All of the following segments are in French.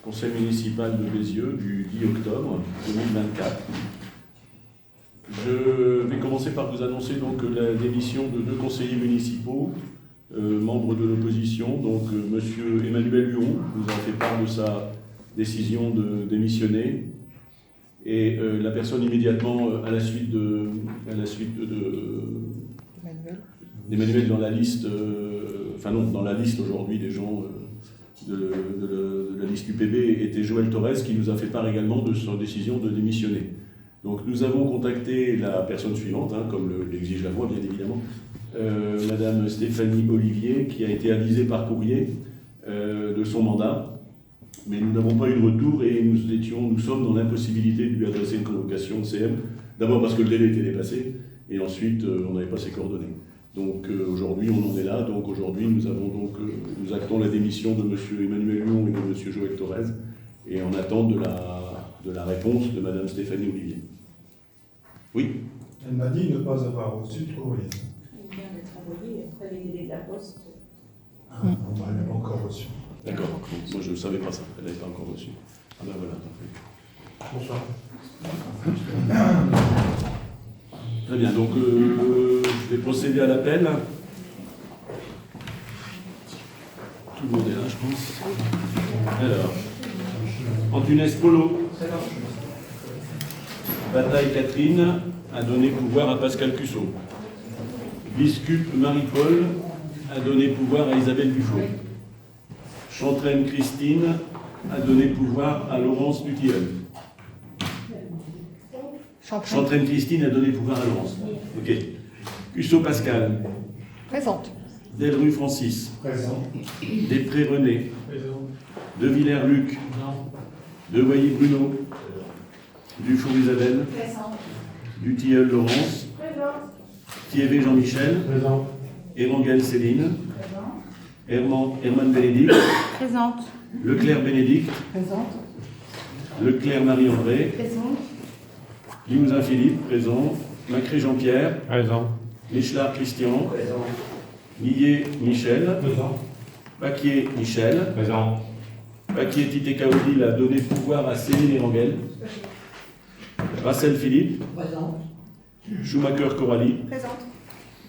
conseil municipal de Bézieux du 10 octobre 2024. Je vais commencer par vous annoncer donc la démission de 2 conseillers municipaux, membres de l'opposition. Donc Monsieur Emmanuel Huron nous a fait part de sa décision de démissionner. Et la personne immédiatement à la suite d'Emmanuel dans la liste, dans la liste aujourd'hui des gens de la liste UPB était Joël Torres, qui nous a fait part également de sa décision de démissionner. Donc nous avons contacté la personne suivante, comme l'exige la loi bien évidemment, Madame Stéphanie Olivier, qui a été avisée par courrier de son mandat. Mais nous n'avons pas eu de retour et nous sommes dans l'impossibilité de lui adresser une convocation de CM. D'abord parce que le délai était dépassé, et ensuite on n'avait pas ses coordonnées. Donc aujourd'hui on en est là. Donc aujourd'hui nous actons la démission de M. Emmanuel Huron et de M. Joël Torres, et on attend de la réponse de Mme Stéphanie Olivier. Oui. Elle m'a dit ne pas avoir reçu de courrier. Il vient d'être envoyé après les délais de la poste. Elle n'a pas encore reçu. D'accord. Moi je ne savais pas ça. Elle n'avait pas encore reçu. Ah ben voilà, parfait. Bonsoir. Très bien, donc je vais procéder à l'appel. Tout le monde est là, je pense. Alors, Antunes Polo. Bataille Catherine a donné pouvoir à Pascal Cussot. Biscup Marie-Paul a donné pouvoir à Isabelle Dufaux. Chantraine Christine a donné pouvoir à Laurence Dutilleul. Chantraine Christine a donné pouvoir à Laurence. Ok. Cussot Pascal. Présente. Delrue Francis. Présent. Després René. Présent. De Villers Luc. De Voyer Bruno. Dufour Isabelle. Présent. Dutilleul Laurence. Thievé Jean-Michel. Présent. Erangel Céline. Herman Bénédicte. Présente. Leclerc Bénédicte. Présente. Leclerc Marie-André. Présente. Limousin Philippe, présent. Macré Jean-Pierre. Présent. Michelard Christian. Présent. Millet Michel. Présent. Paquier Michel. Présent. Paquier Tité Kaoudil a donné pouvoir à Céline Erangel. Racel Philippe. Présente. Schumacher Coralie. Présente.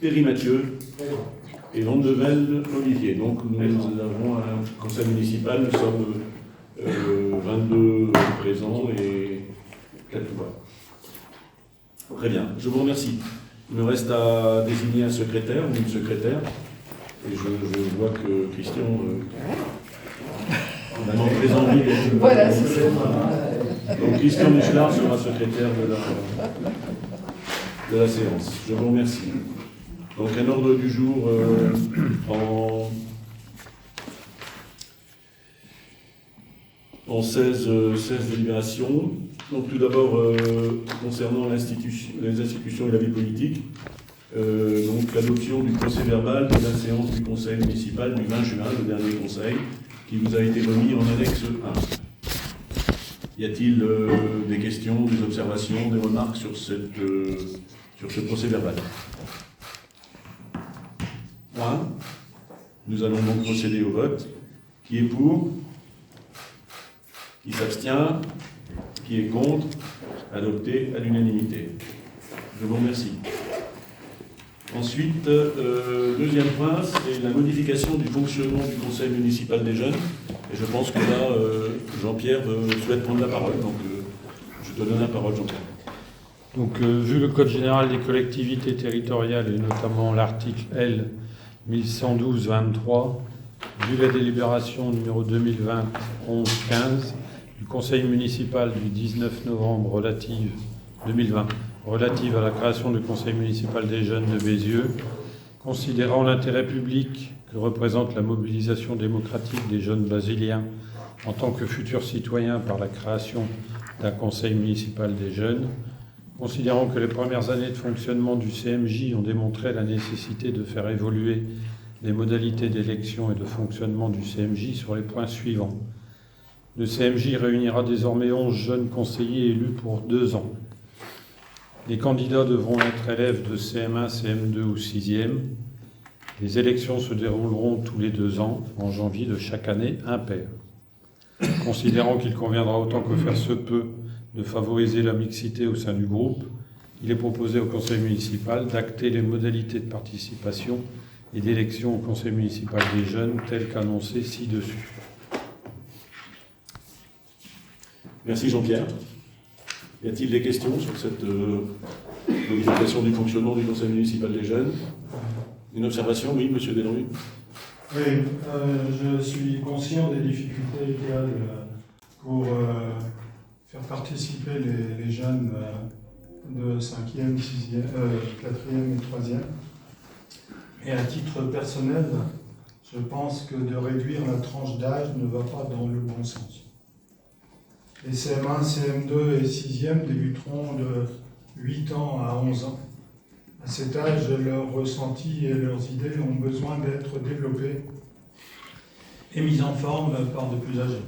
Perry Mathieu. Présent. Et Vandevelde Olivier. Donc nous avons un conseil municipal, nous sommes 22 présents et 4 voix. Très bien, je vous remercie. Il me reste à désigner un secrétaire ou une secrétaire. Et je vois que Christian a très envie d'être. Voilà, c'est ça. Donc Christian Michelard sera secrétaire de la séance. Je vous remercie. Donc un ordre du jour en 16 délibérations. Donc tout d'abord, concernant les institutions et la vie politique, donc l'adoption du procès verbal de la séance du conseil municipal du 20 juin, le dernier conseil, qui vous a été remis en annexe 1. Y a-t-il des questions, des observations, des remarques sur ce procès verbal? Nous allons donc procéder au vote. Qui est pour? Qui s'abstient? Qui est contre? Adopté à l'unanimité. Je vous remercie. Ensuite, deuxième point, c'est la modification du fonctionnement du conseil municipal des jeunes. Et je pense que là, Jean-Pierre souhaite prendre la parole. Donc, je te donne la parole, Jean-Pierre. Donc, vu le Code général des collectivités territoriales et notamment l'article L 1112-23, vu la délibération numéro 2020-11-15 du Conseil municipal du 19 novembre 2020 relative à la création du Conseil municipal des jeunes de Bézieux, considérant l'intérêt public que représente la mobilisation démocratique des jeunes basiliens en tant que futurs citoyens par la création d'un Conseil municipal des jeunes, considérant que les premières années de fonctionnement du CMJ ont démontré la nécessité de faire évoluer les modalités d'élection et de fonctionnement du CMJ sur les points suivants. Le CMJ réunira désormais 11 jeunes conseillers élus pour 2 ans. Les candidats devront être élèves de CM1, CM2 ou 6e. Les élections se dérouleront tous les 2 ans, en janvier de chaque année impaire. considérant qu'il conviendra autant que faire se peut de favoriser la mixité au sein du groupe, il est proposé au conseil municipal d'acter les modalités de participation et d'élection au conseil municipal des jeunes telles qu'annoncées ci-dessus. Merci Jean-Pierre. Y a-t-il des questions sur cette modification du fonctionnement du conseil municipal des jeunes? Une observation? Oui, monsieur Delruy. Oui, je suis conscient des difficultés légales pour faire participer les jeunes de 5e, 6e, 4e et 3e. Et à titre personnel, je pense que de réduire la tranche d'âge ne va pas dans le bon sens. Les CM1, CM2 et 6e débuteront de 8 ans à 11 ans. À cet âge, leurs ressentis et leurs idées ont besoin d'être développés et mis en forme par de plus âgés.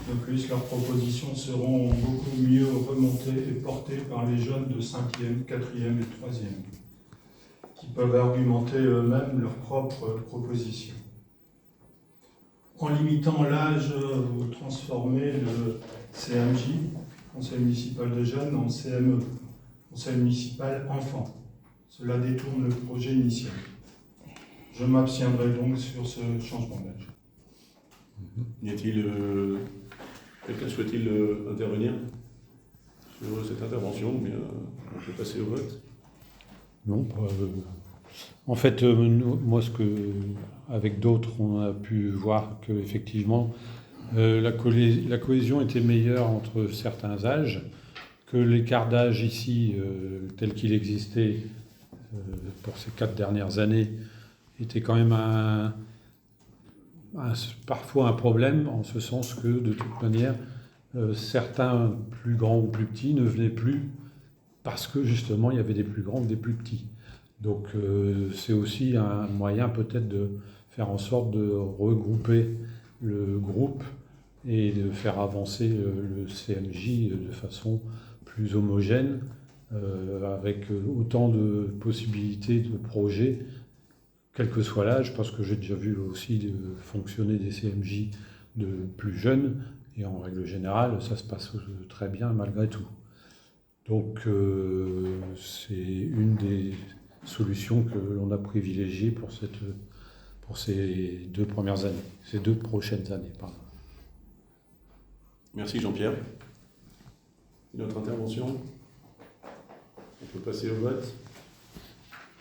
De plus, leurs propositions seront beaucoup mieux remontées et portées par les jeunes de 5e, 4e et 3e, qui peuvent argumenter eux-mêmes leurs propres propositions. En limitant l'âge, vous transformez le CMJ, Conseil municipal de jeunes, en CME, Conseil municipal enfant. Cela détourne le projet initial. Je m'abstiendrai donc sur ce changement d'âge. Y a-t-il quelqu'un souhaite-t-il intervenir sur cette intervention? Mais on peut passer au vote. Non, en fait, moi, avec d'autres, on a pu voir qu'effectivement, la cohésion était meilleure entre certains âges, que l'écart d'âge ici, tel qu'il existait pour ces 4 dernières années, était quand même parfois un problème, en ce sens que, de toute manière, certains plus grands ou plus petits ne venaient plus parce que, justement, il y avait des plus grands et des plus petits. Donc, c'est aussi un moyen, peut-être, de faire en sorte de regrouper le groupe et de faire avancer le CMJ de façon plus homogène, avec autant de possibilités de projets, quel que soit l'âge, parce que j'ai déjà vu aussi fonctionner des CMJ de plus jeunes, et en règle générale, ça se passe très bien malgré tout. Donc, c'est une des solutions que l'on a privilégiées pour ces 2 premières années, ces 2 prochaines années, pardon. Merci Jean-Pierre. Une autre intervention? On peut passer au vote.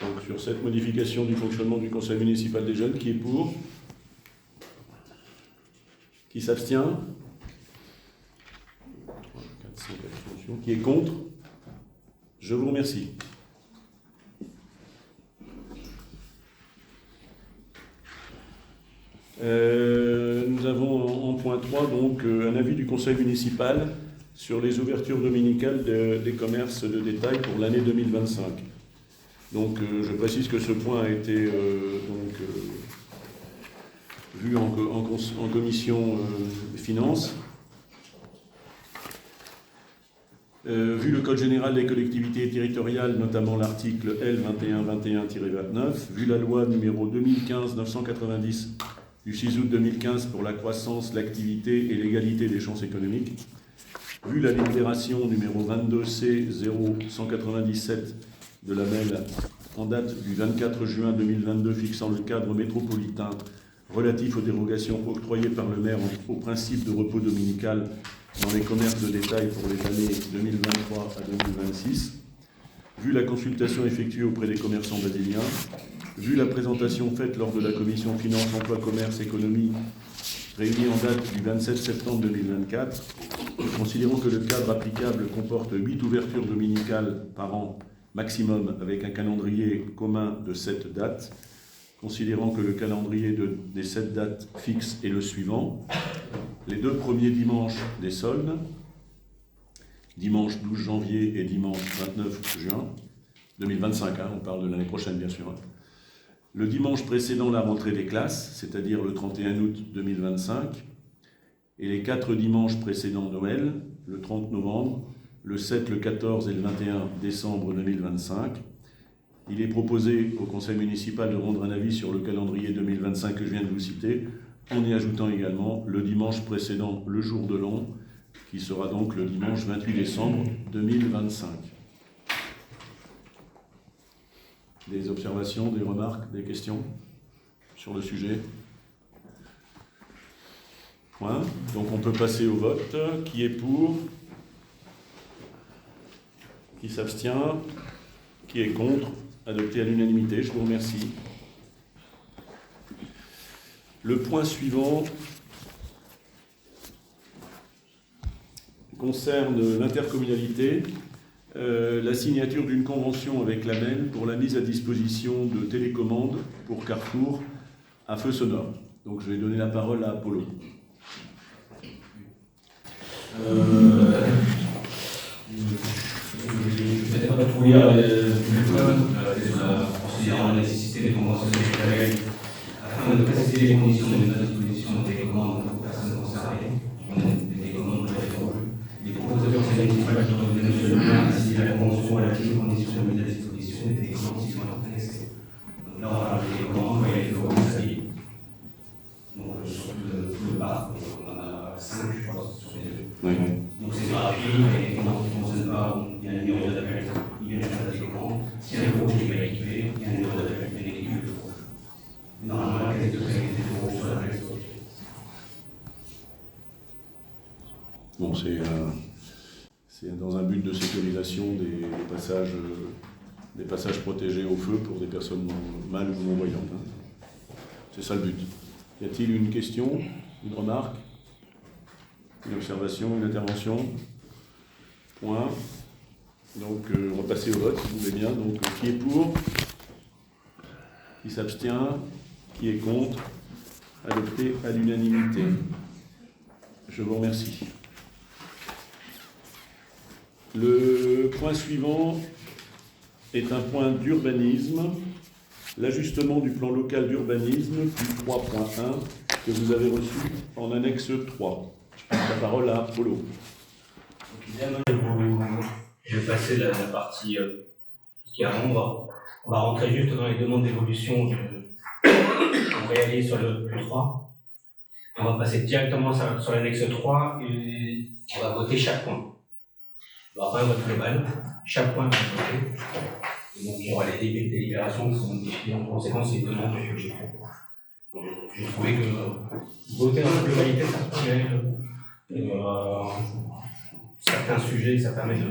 Donc sur cette modification du fonctionnement du conseil municipal des jeunes, qui est pour? Qui s'abstient? 3, 4, 5 abstentions. Qui est contre? Je vous remercie. Nous avons en point 3 donc un avis du conseil municipal sur les ouvertures dominicales des commerces de détail pour l'année 2025. Donc je précise que ce point a été vu en commission des finances. Vu le Code général des collectivités territoriales, notamment l'article L 2121-29, vu la loi numéro 2015-990 du 6 août 2015 pour la croissance, l'activité et l'égalité des chances économiques, vu la libération numéro 22C0197 de la MEL en date du 24 juin 2022 fixant le cadre métropolitain relatif aux dérogations octroyées par le maire au principe de repos dominical dans les commerces de détail pour les années 2023 à 2026, vu la consultation effectuée auprès des commerçants basiliens, vu la présentation faite lors de la commission Finances, Emploi, Commerce, Économie, réunie en date du 27 septembre 2024, considérant que le cadre applicable comporte 8 ouvertures dominicales par an maximum avec un calendrier commun de 7 dates, considérant que le calendrier des 7 dates fixes est le suivant: les 2 premiers dimanches des soldes, dimanche 12 janvier et dimanche 29 juin 2025, on parle de l'année prochaine bien sûr. Le dimanche précédant la rentrée des classes, c'est-à-dire le 31 août 2025, et les 4 dimanches précédant Noël, le 30 novembre, le 7, le 14 et le 21 décembre 2025. Il est proposé au conseil municipal de rendre un avis sur le calendrier 2025 que je viens de vous citer, en y ajoutant également le dimanche précédent le jour de l'an, qui sera donc le dimanche 28 décembre 2025. Des observations, des remarques, des questions sur le sujet? Point. Donc on peut passer au vote. Qui est pour? Qui s'abstient? Qui est contre? Adopté à l'unanimité. Je vous remercie. Le point suivant concerne l'intercommunalité, la signature d'une convention avec l'AMEL pour la mise à disposition de télécommandes pour Carrefour à feu sonore. Donc je vais donner la parole à Apollo. Je ne vais pas tout lire considérant la nécessité des conventions avec afin de préciser les conditions de mise à disposition des télécommandes aux personnes concernées, des télécommandes les propositions municipales qui ont donné monsieur le maire ainsi que la convention relative aux conditions de mise à disposition des télécommandes qui sont annexées. Donc là, on parle des télécommandes, il y a les euros s'habiller. Donc sur tout le parc, on en a 5, je crois, sur les deux. Oui. Donc c'est gratuit, et comment on ne fonctionne pas, il y a un numéro d'appel, il y a un numéro d'appel, s'il y a un numéro qui n'est pas équipé, il y a un numéro d'appel, il y a une équipe de fond. Normalement, la caisse de prêt est de sur la caisse. Bon, c'est dans un but de sécurisation des passages protégés au feu pour des personnes mal ou non-voyantes. C'est ça le but. Y a-t-il une question, une remarque, une observation, une intervention? Point. Donc, on va passer au vote, si vous voulez bien. Donc, qui est pour? Qui s'abstient? Qui est contre? Adopté à l'unanimité. Je vous remercie. Le point suivant est un point d'urbanisme. L'ajustement du plan local d'urbanisme, plus 3.1, que vous avez reçu en annexe 3. Je passe la parole à Polo. Je vais passer la partie qui est avant. On va rentrer juste dans les demandes d'évolution qu'on réalise sur le plus 3. On va passer directement sur l'annexe 3 et on va voter chaque point. Il y aura pas un vote global. Chaque point va être voté. Et donc il y aura les débits de délibération qui sont modifiés en conséquence des demandes que j'ai faites. J'ai trouvé que voter dans la globalité, ça permet certains sujets, ça permet de.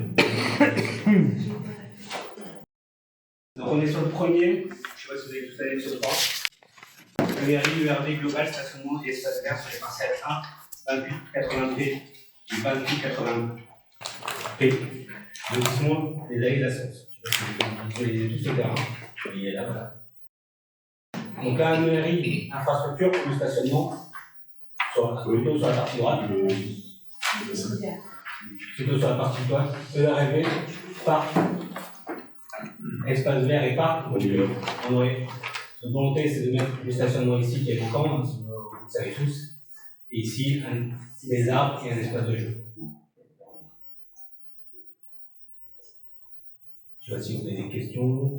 Donc on est sur le premier, je ne sais pas si vous avez tout allé sur le 3. ERI, ERV global, stationnement et espace vert sur les parcelles 1, 2880P et 2880P. Lotissement des allées de la Source. Je vais visualiser tout ce terrain. Il est là, voilà. Donc là, un ERI, infrastructure pour le stationnement, plutôt sur la partie droite. Plutôt sur la partie droite. ERV, parc, espace vert et parc. On aurait la volonté, c'est de mettre le stationnement ici qui est vacant, vous savez tous. Et ici, des arbres et un espace de jeu. Je ne sais pas si vous avez des questions.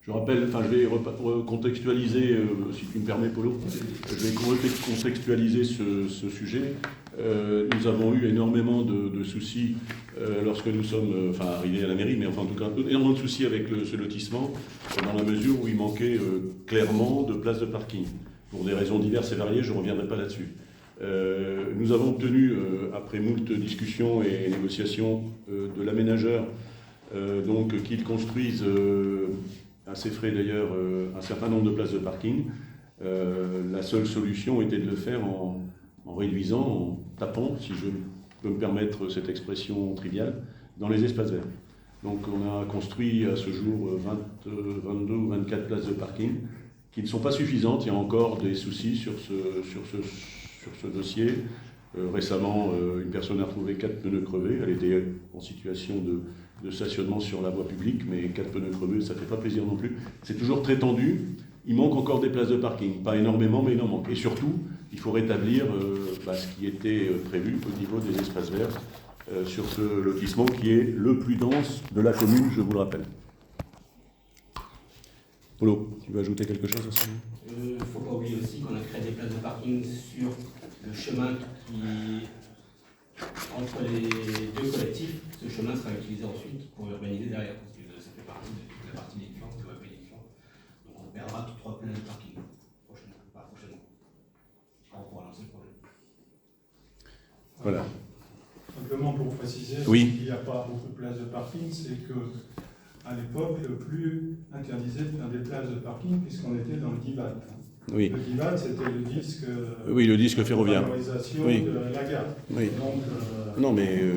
Je rappelle, je vais recontextualiser, si tu me permets, Polo. Je vais recontextualiser ce sujet. Nous avons eu énormément de soucis lorsque nous sommes arrivés à la mairie, mais en tout cas, énormément de soucis avec ce lotissement, dans la mesure où il manquait clairement de places de parking. Pour des raisons diverses et variées, je ne reviendrai pas là-dessus. Nous avons obtenu, après moult discussions et négociations, de l'aménageur, qu'ils construisent, à ses frais d'ailleurs, un certain nombre de places de parking. La seule solution était de le faire en réduisant, en tapant, si je peux me permettre cette expression triviale, dans les espaces verts. Donc on a construit à ce jour 22 ou 24 places de parking qui ne sont pas suffisantes. Il y a encore des soucis sur ce dossier. Récemment, une personne a retrouvé 4 pneus crevés. Elle était en situation de stationnement sur la voie publique, mais 4 pneus crevés, ça ne fait pas plaisir non plus. C'est toujours très tendu. Il manque encore des places de parking. Pas énormément, mais il en manque. Et surtout, il faut rétablir ce qui était prévu au niveau des espaces verts sur ce lotissement qui est le plus dense de la commune, je vous le rappelle. Polo, tu veux ajouter quelque chose à ça? Il ne faut pas oublier aussi aussi qu'on a créé des places de parking sur le chemin qui entre les deux collectifs. Ce chemin sera utilisé ensuite pour urbaniser derrière, parce que ça fait partie de toute la partie des plans, de la des plans. Donc on perdra toutes 3 places de parking prochainement. On pourra lancer le problème. Voilà. Simplement pour préciser, Oui. qu'il n'y a pas beaucoup de places de parking, c'est que à l'époque, le plus interdisait de faire des places de parking puisqu'on était dans le DIVAD. Oui. Le DIVAD, c'était le disque, Oui, le disque ferroviaire. de valorisation Oui. de la gare. Oui. Donc, Non, mais et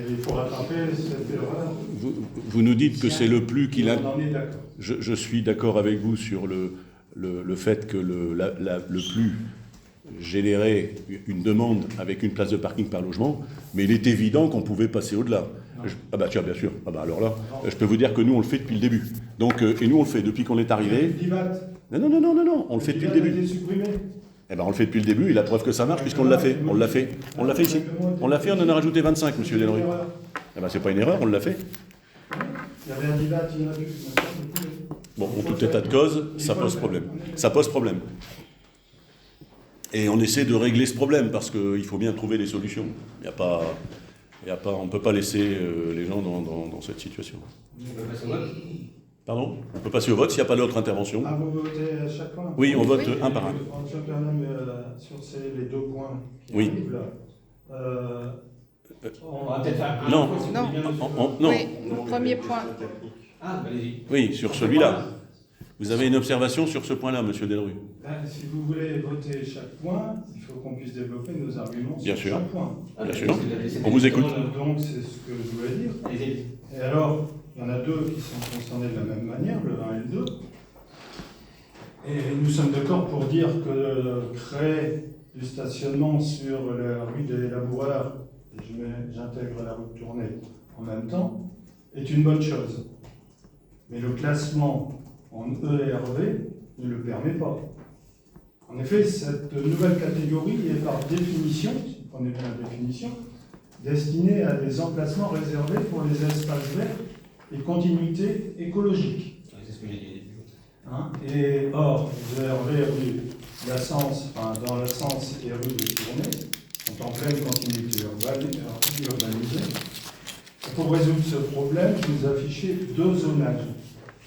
il faut rattraper cette erreur. vous nous dites que c'est le plus qu'il a. On en est d'accord. Je suis d'accord avec vous sur le fait que le plus générait une demande avec une place de parking par logement, mais il est évident qu'on pouvait passer au-delà. Ah bah tiens, bien sûr. Ah bah alors là, je peux vous dire que nous, on le fait depuis le début. Donc, et nous, on le fait depuis qu'on est arrivé. Le DIVAD. Non, on le fait depuis le DIVAD a début. été supprimé. Eh ben, on le fait depuis le début, et la preuve que ça marche, puisqu'on l'a fait. On l'a fait. On l'a fait ici. On l'a fait, on en a rajouté 25, monsieur Delru. Eh ben, c'est pas une erreur, on l'a fait. Il y avait un DIVAD, il y en a plus. Bon, en tout état de cause, ça pose problème. Ça pose problème. Et on essaie de régler ce problème, parce qu'il faut bien trouver des solutions. On ne peut pas laisser les gens dans cette situation. On peut passer au vote. Pardon ? On peut passer au vote s'il n'y a pas d'autres interventions. Ah, vous votez à chaque point? Oui, on vote Oui. un par un. On se permet sur les 2 points qui Oui. arrivent là. On va peut-être faire un Non. point, si vous voulez bien, monsieur. Non. Oui, premier point. Ah, bah, allez-y. Oui, sur celui-là. Vous avez une observation sur ce point-là, monsieur Delru? Si vous voulez voter chaque point, il faut qu'on puisse développer nos arguments Bien sur sûr. chaque point. Bien sûr. C'était On vous écoute. Donc c'est ce que je voulais dire. Allez-y. Et alors, il y en a 2 qui sont concernés de la même manière, le 1 et le 2. Et nous sommes d'accord pour dire que créer du stationnement sur la rue des Laboureurs, et j'intègre la rue de Tournai en même temps, est une bonne chose. Mais le classement en ERV ne le permet pas. En effet, cette nouvelle catégorie est par définition, si vous prenez bien la définition, destinée à des emplacements réservés pour les espaces verts et continuité écologique. C'est ce que j'ai dit au début. Hein, et or, les ERV rue la Sens, enfin, dans la Sens et rue de Tournai sont en pleine continuité urbanisée. Et pour résoudre ce problème, je vous affichais 2 zonages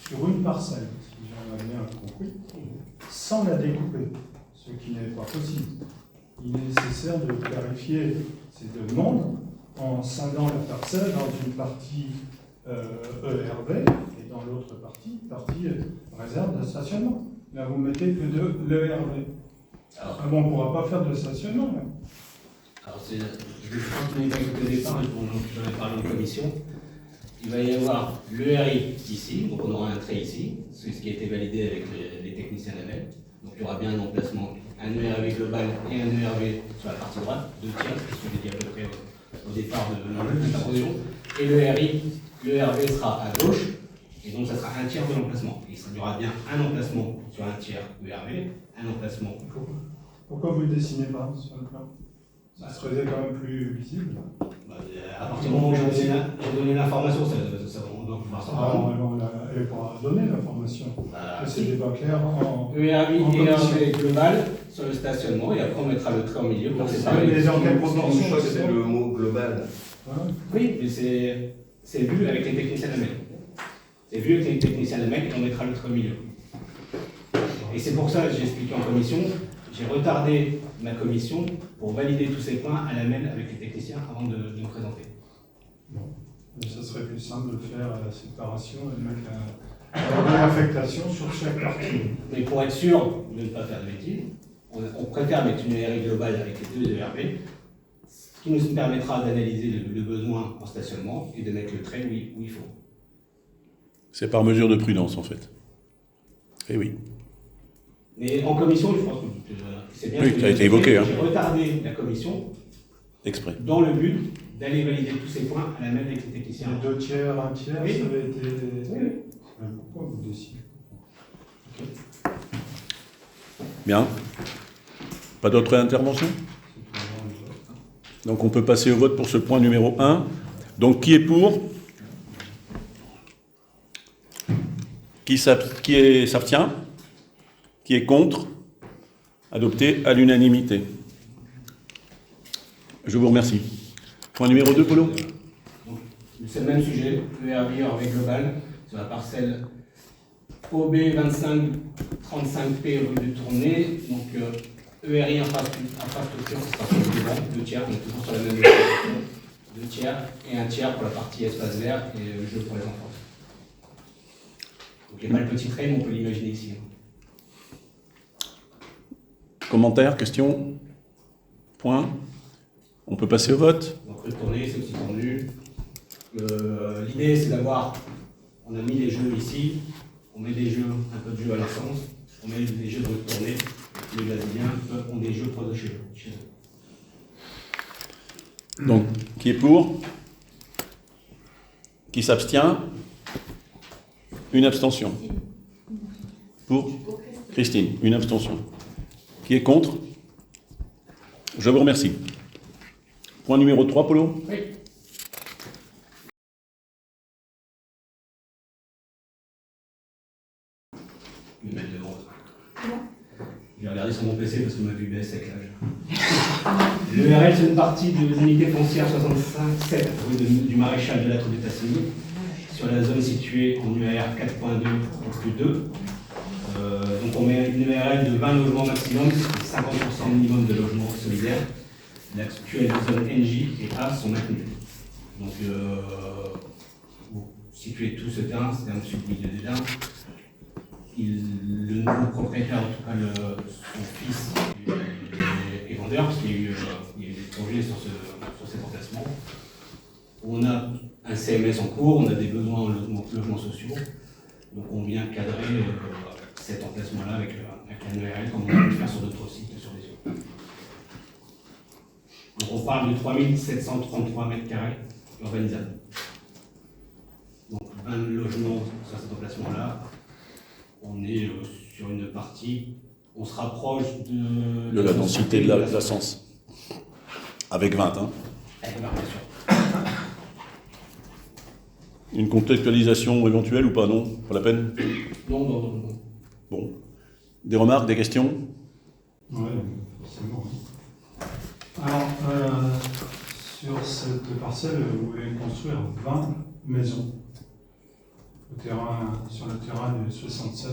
sur une parcelle, si j'en ai bien compris, sans la découper, ce qui n'est pas possible. Il est nécessaire de clarifier ces 2 mondes en scindant la parcelle dans une partie ERV et dans l'autre partie réserve de stationnement. Là, vous mettez que de l'ERV. Ah bon, on ne pourra pas faire de stationnement. Là. Alors, je pense qu'on n'est pas écouté au départ, j'en ai parlé en commission. Il va y avoir l'ERI ici, donc on aura un trait ici, c'est ce qui a été validé avec les techniciens d'AMEL. Donc il y aura bien un emplacement, un ERV global et un ERV sur la partie droite, 2 tiers, c'est ce que j'ai dit à peu près au départ de l'intervention. Et l'ERV sera à gauche, et donc ça sera un tiers de l'emplacement. Et il y aura bien un emplacement sur un tiers ERV, un emplacement. Pourquoi vous ne le dessinez pas sur le plan? Ça serait quand même plus visible. À partir du moment où j'ai donné l'information, on doit pouvoir savoir. Elle pourra donner l'information. C'est des pas clair en ERV et commission. ERV global sur le stationnement, et après on mettra le trait au milieu pour séparer. Mais dans quelle Ce qui proportion nous choque, c'est le mot global. Hein? Oui, mais c'est vu avec les techniciens de MEC. C'est vu avec les techniciens de MEC et on mettra le trait au milieu. Et c'est pour ça que j'ai expliqué en commission, j'ai retardé ma commission pour valider tous ces points à la MEL avec les techniciens avant de me présenter. Bon. Mais ça serait plus simple de faire la séparation et de mettre l'affectation sur chaque partie. Mais pour être sûr de ne pas faire de bêtises, on préfère mettre une ERV globale avec les 2 ERV, ce qui nous permettra d'analyser le besoin en stationnement et de mettre le trait où il faut. C'est par mesure de prudence, en fait. Eh oui. Mais en commission, je pense que c'est bien. Oui, ça a été évoqué. Hein. J'ai retardé la commission Exprès. dans le but d'aller valider tous ces points à la même avec les techniciens. 2 tiers, 1 tiers, Oui. ça avait été. Oui. Mais pourquoi vous décidez? Bien. Pas d'autres interventions? Donc on peut passer au vote pour ce point numéro 1. Donc qui est pour? Qui s'abstient? Qui est contre? Adopté à l'unanimité. Je vous remercie. Point numéro 2, Polo. C'est le même sujet, ERI Orvé Global, sur la parcelle OB 2535P rue de Tournai. Donc ERI infrastructure, c'est parti du vent, 2 tiers, on est toujours sur la même location. 2 tiers et 1 tiers pour la partie espace vert et jeu pour les enfants. Donc il n'y a pas le petit trait, mais on peut l'imaginer ici. Commentaires, questions, points. On peut passer au vote. Donc rue de Tournai, c'est aussi tendu. L'idée c'est d'avoir, on a mis les jeux ici, on met des jeux, un peu de jeux à l'essence, on met des jeux de rue de Tournai, les Brésiliens ont des jeux proches de chez eux. Donc, qui est pour? Qui s'abstient? Une abstention. Pour Christine, une abstention. Qui est contre? Je vous remercie. Point numéro 3, Polo. Oui. Je vais mettre devant. J'ai regardé sur mon PC parce que ma vue baisse avec l'âge. L'ERL, c'est une partie de l'unité foncière 65-7 rue du Maréchal de la Tour de Tassigny, sur la zone située en UAR 4.2 plus 2. Donc on met une URL de 20 logements maximum, 50% minimum de logements solidaires. L'actuelle zone NJ et A sont maintenues. Donc vous situez tout ce terrain, c'est un dessus du milieu des terrains. Le nouveau propriétaire, en tout cas son fils, est vendeur, parce qu'il y a eu des projets sur cet emplacement. On a un CMS en cours, on a des besoins en logements sociaux. Donc on vient cadrer cet emplacement-là avec un URL, comme on a pu le faire sur d'autres sites sur les eaux. Donc on parle de 3733 m² urbanisables. Donc 20 logements sur cet emplacement-là. On est sur une partie, on se rapproche de la densité de la Sens. Avec 20, hein. Avec 20, bien sûr. Une contextualisation éventuelle ou pas, non? Pas la peine? Non. Bon. Des remarques, des questions? Oui, forcément. Alors, sur cette parcelle, vous voulez construire 20 maisons sur le terrain du 67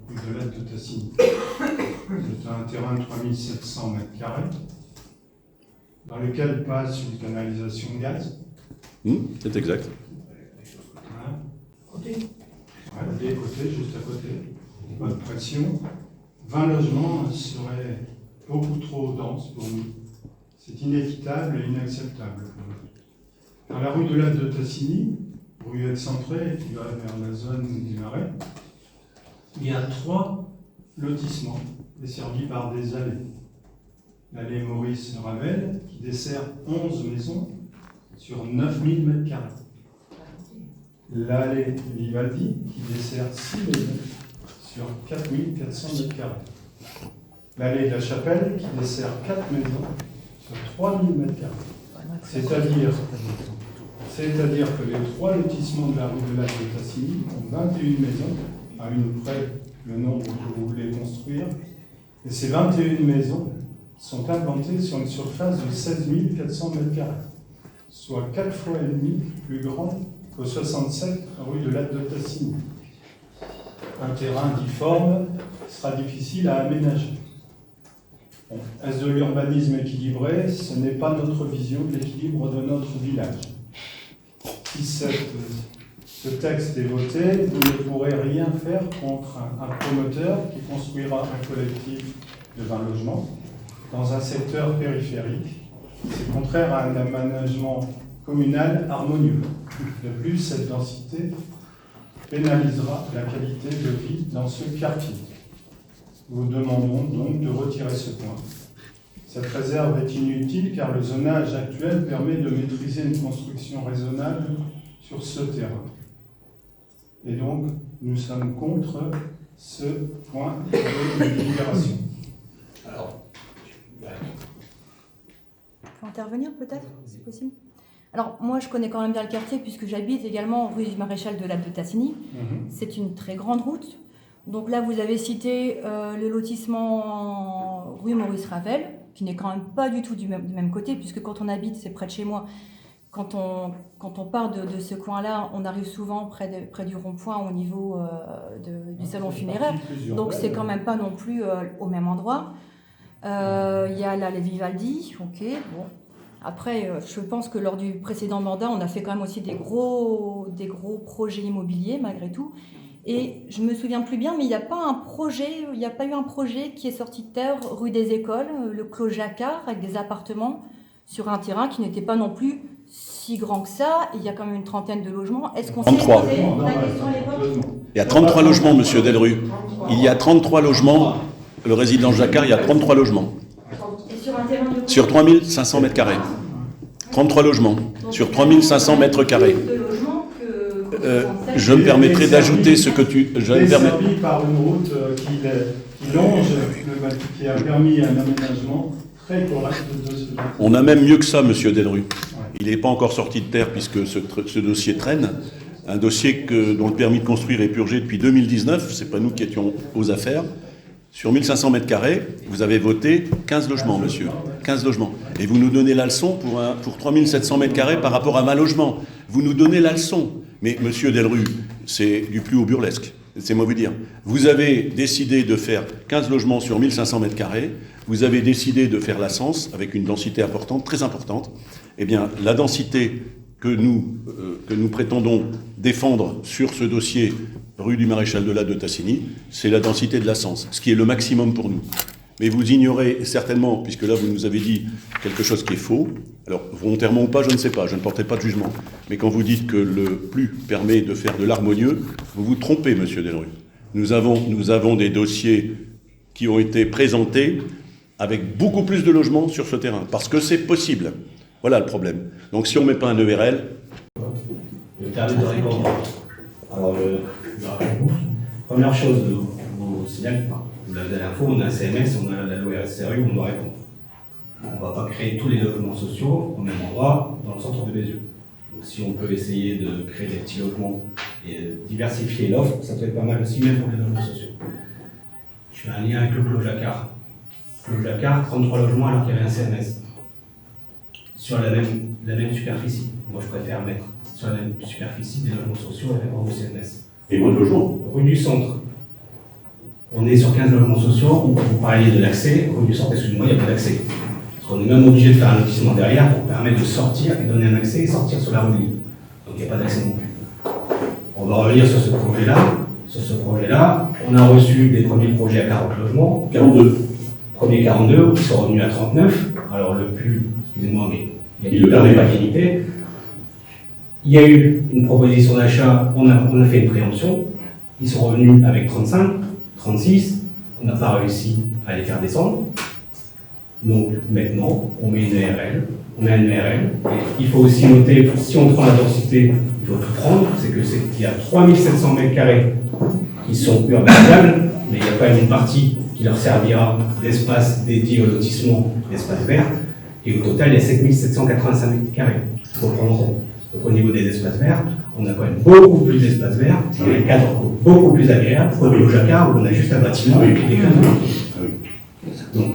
rue de l'Aide de Tassigny. C'est un terrain de 3700 m², dans lequel passe une canalisation gaz. C'est exact. Des côtés, juste à côté. Bonne pression. 20 logements seraient beaucoup trop denses pour nous. C'est inéquitable et inacceptable pour nous. Dans la rue de l'Aide de Tassigny, rue excentrée qui va vers la zone du Marais, il y a 3 lotissements desservis par des allées. L'allée Maurice Ravel qui dessert 11 maisons sur 9000 m². L'allée Vivaldi qui dessert 6 maisons sur 4400 m². L'allée de la Chapelle qui dessert 4 maisons sur 3000 m². C'est-à-dire que les 3 lotissements de la rue de l'Aide de Tassigny ont 21 maisons, à une près le nombre que vous voulez construire. Et ces 21 maisons sont implantées sur une surface de 16 400 m², soit 4 fois et demi plus grand qu'au 67 rue de l'Aide de Tassigny. Un terrain difforme sera difficile à aménager. Bon, est-ce de l'urbanisme équilibré? Ce n'est pas notre vision de l'équilibre de notre village. Si ce texte est voté, vous ne pourrez rien faire contre un promoteur qui construira un collectif de 20 logements dans un secteur périphérique. C'est contraire à un aménagement communal harmonieux. De plus, cette densité pénalisera la qualité de vie dans ce quartier. Nous demandons donc de retirer ce point. Cette réserve est inutile car le zonage actuel permet de maîtriser une construction raisonnable sur ce terrain. Et donc, nous sommes contre ce point de délibération. Alors, Faut intervenir peut-être, c'est possible? Alors moi je connais quand même bien le quartier puisque j'habite également rue du Maréchal de l'Aide de Tassigny. C'est une très grande route. Donc là, vous avez cité le lotissement rue Maurice Ravel, qui n'est quand même pas du tout du même côté, puisque quand on habite, c'est près de chez moi, quand on part de ce coin-là, on arrive souvent près du rond-point au niveau du salon funéraire. Donc c'est quand même pas non plus au même endroit. Il y a là les Vivaldi, ok, bon. Après, je pense que lors du précédent mandat, on a fait quand même aussi des gros projets immobiliers malgré tout. Et je me souviens plus bien, mais il n'y a pas eu un projet qui est sorti de terre rue des Écoles, le Clos Jacquard, avec des appartements sur un terrain qui n'était pas non plus si grand que ça. Il y a quand même une trentaine de logements. Est-ce qu'on s'est 33. posé la question à l'époque ? Il y a 33 logements, monsieur Delru. Il y a 33 logements. Le résident Jacquard, il y a 33 logements. Et sur un terrain de Sur 3500 mètres carrés. 33 logements. Sur 3500 mètres carrés. Je me permettrai d'ajouter ce que tu... Desservi par une route qui longe, qui a permis un aménagement très correct de ce dossier. On a même mieux que ça, monsieur Delru. Il n'est pas encore sorti de terre puisque ce dossier traîne. Un dossier dont le permis de construire est purgé depuis 2019. Ce n'est pas nous qui étions aux affaires. Sur 1500 mètres carrés, vous avez voté 15 logements, monsieur. 15 logements. Et vous nous donnez la leçon pour 3700 mètres carrés par rapport à ma logement. Vous nous donnez la leçon. Mais monsieur Delru, c'est du plus haut burlesque. C'est moi vous dire. Vous avez décidé de faire 15 logements sur 1500 mètres carrés. Vous avez décidé de faire la Sens avec une densité importante, très importante. Eh bien, la densité que nous prétendons défendre sur ce dossier rue du Maréchal de Latte de Tassigny, c'est la densité de la Sens, ce qui est le maximum pour nous. Mais vous ignorez certainement, puisque là vous nous avez dit quelque chose qui est faux, alors volontairement ou pas, je ne sais pas, je ne porterai pas de jugement, mais quand vous dites que le plus permet de faire de l'harmonieux, vous vous trompez, monsieur Delru. Nous avons des dossiers qui ont été présentés avec beaucoup plus de logements sur ce terrain, parce que c'est possible. Voilà le problème. Donc si on ne met pas un ERL... Le permis de répondre. Alors, la réponse. Première chose, on vous signale, vous avez l'info, on a un CMS, on a la loi SRU, on doit répondre. On ne va pas créer tous les logements sociaux au même endroit dans le centre de Bézieux. Donc si on peut essayer de créer des petits logements et diversifier l'offre, ça peut être pas mal aussi, même pour les logements sociaux. Je fais un lien avec le Clos Jacquard. Le Clos Jacquard, 33 logements alors qu'il y avait un CMS. Sur la même superficie. Moi, je préfère mettre sur la même superficie des logements sociaux avec un CMS. Et moins de logements. Rue du Centre. On est sur 15 logements sociaux. Vous parliez de l'accès. Rue du Centre, excusez-moi, il n'y a pas d'accès. Parce qu'on est même obligé de faire un lotissement derrière pour permettre de sortir et donner un accès et sortir sur la rue libre. Donc il n'y a pas d'accès non plus. On va revenir sur ce projet-là. Sur ce projet-là, on a reçu des premiers projets à 40 logements. 42. Premiers 42, qui sont revenus à 39. Alors le plus, excusez-moi, mais il y a permet pas qualité. Il y a eu une proposition d'achat, on a fait une préemption. Ils sont revenus avec 35, 36. On n'a pas réussi à les faire descendre. Donc maintenant, on met une ERL. On met une ERL. Et il faut aussi noter, si on prend la densité, il faut tout prendre, qu'il y a 3700 mètres carrés qui sont urbanisables, mais il y a quand même une partie qui leur servira d'espace dédié au lotissement, d'espace vert. Et au total, il y a 7785 mètres carrés. Il faut prendre en compte. Donc au niveau des espaces verts, on a quand même beaucoup plus d'espaces verts, et un cadre beaucoup plus agréable pour le Jacquard où on a juste un bâtiment et des canaux. Donc,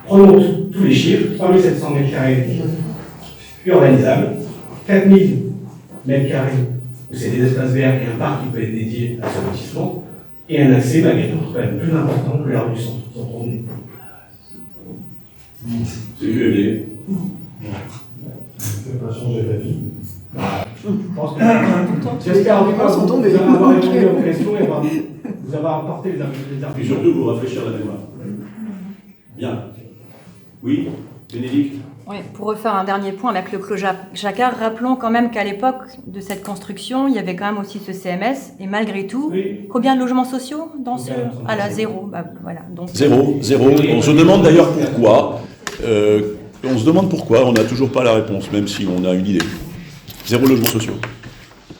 prenons tous les chiffres, 3700 mètres carrés urbanisables, 4000 mètres carrés où c'est des espaces verts et un parc qui peut être dédié à ce lotissement, et un accès malgré tout quand même plus important que la rue du Centre. Donc on est... C'est vu, Ça ne peut pas changer la vie. Je pense que j'espère en tout cas vous avoir répondu à vos questions et vous avoir apporté les Et arguments. surtout, vous rafraîchir la mémoire. Bien. Oui, Bénédicte ? Oui, pour refaire un dernier point avec le Clos Jacquard, rappelons quand même qu'à l'époque de cette construction, il y avait quand même aussi ce CMS, et malgré tout, Oui. combien de logements sociaux dans ce... Aucun. Ah là, zéro. Bah, voilà. Donc, Zéro. On se demande d'ailleurs pourquoi. On se demande pourquoi, on n'a toujours pas la réponse, même si on a une idée. Zéro logements sociaux.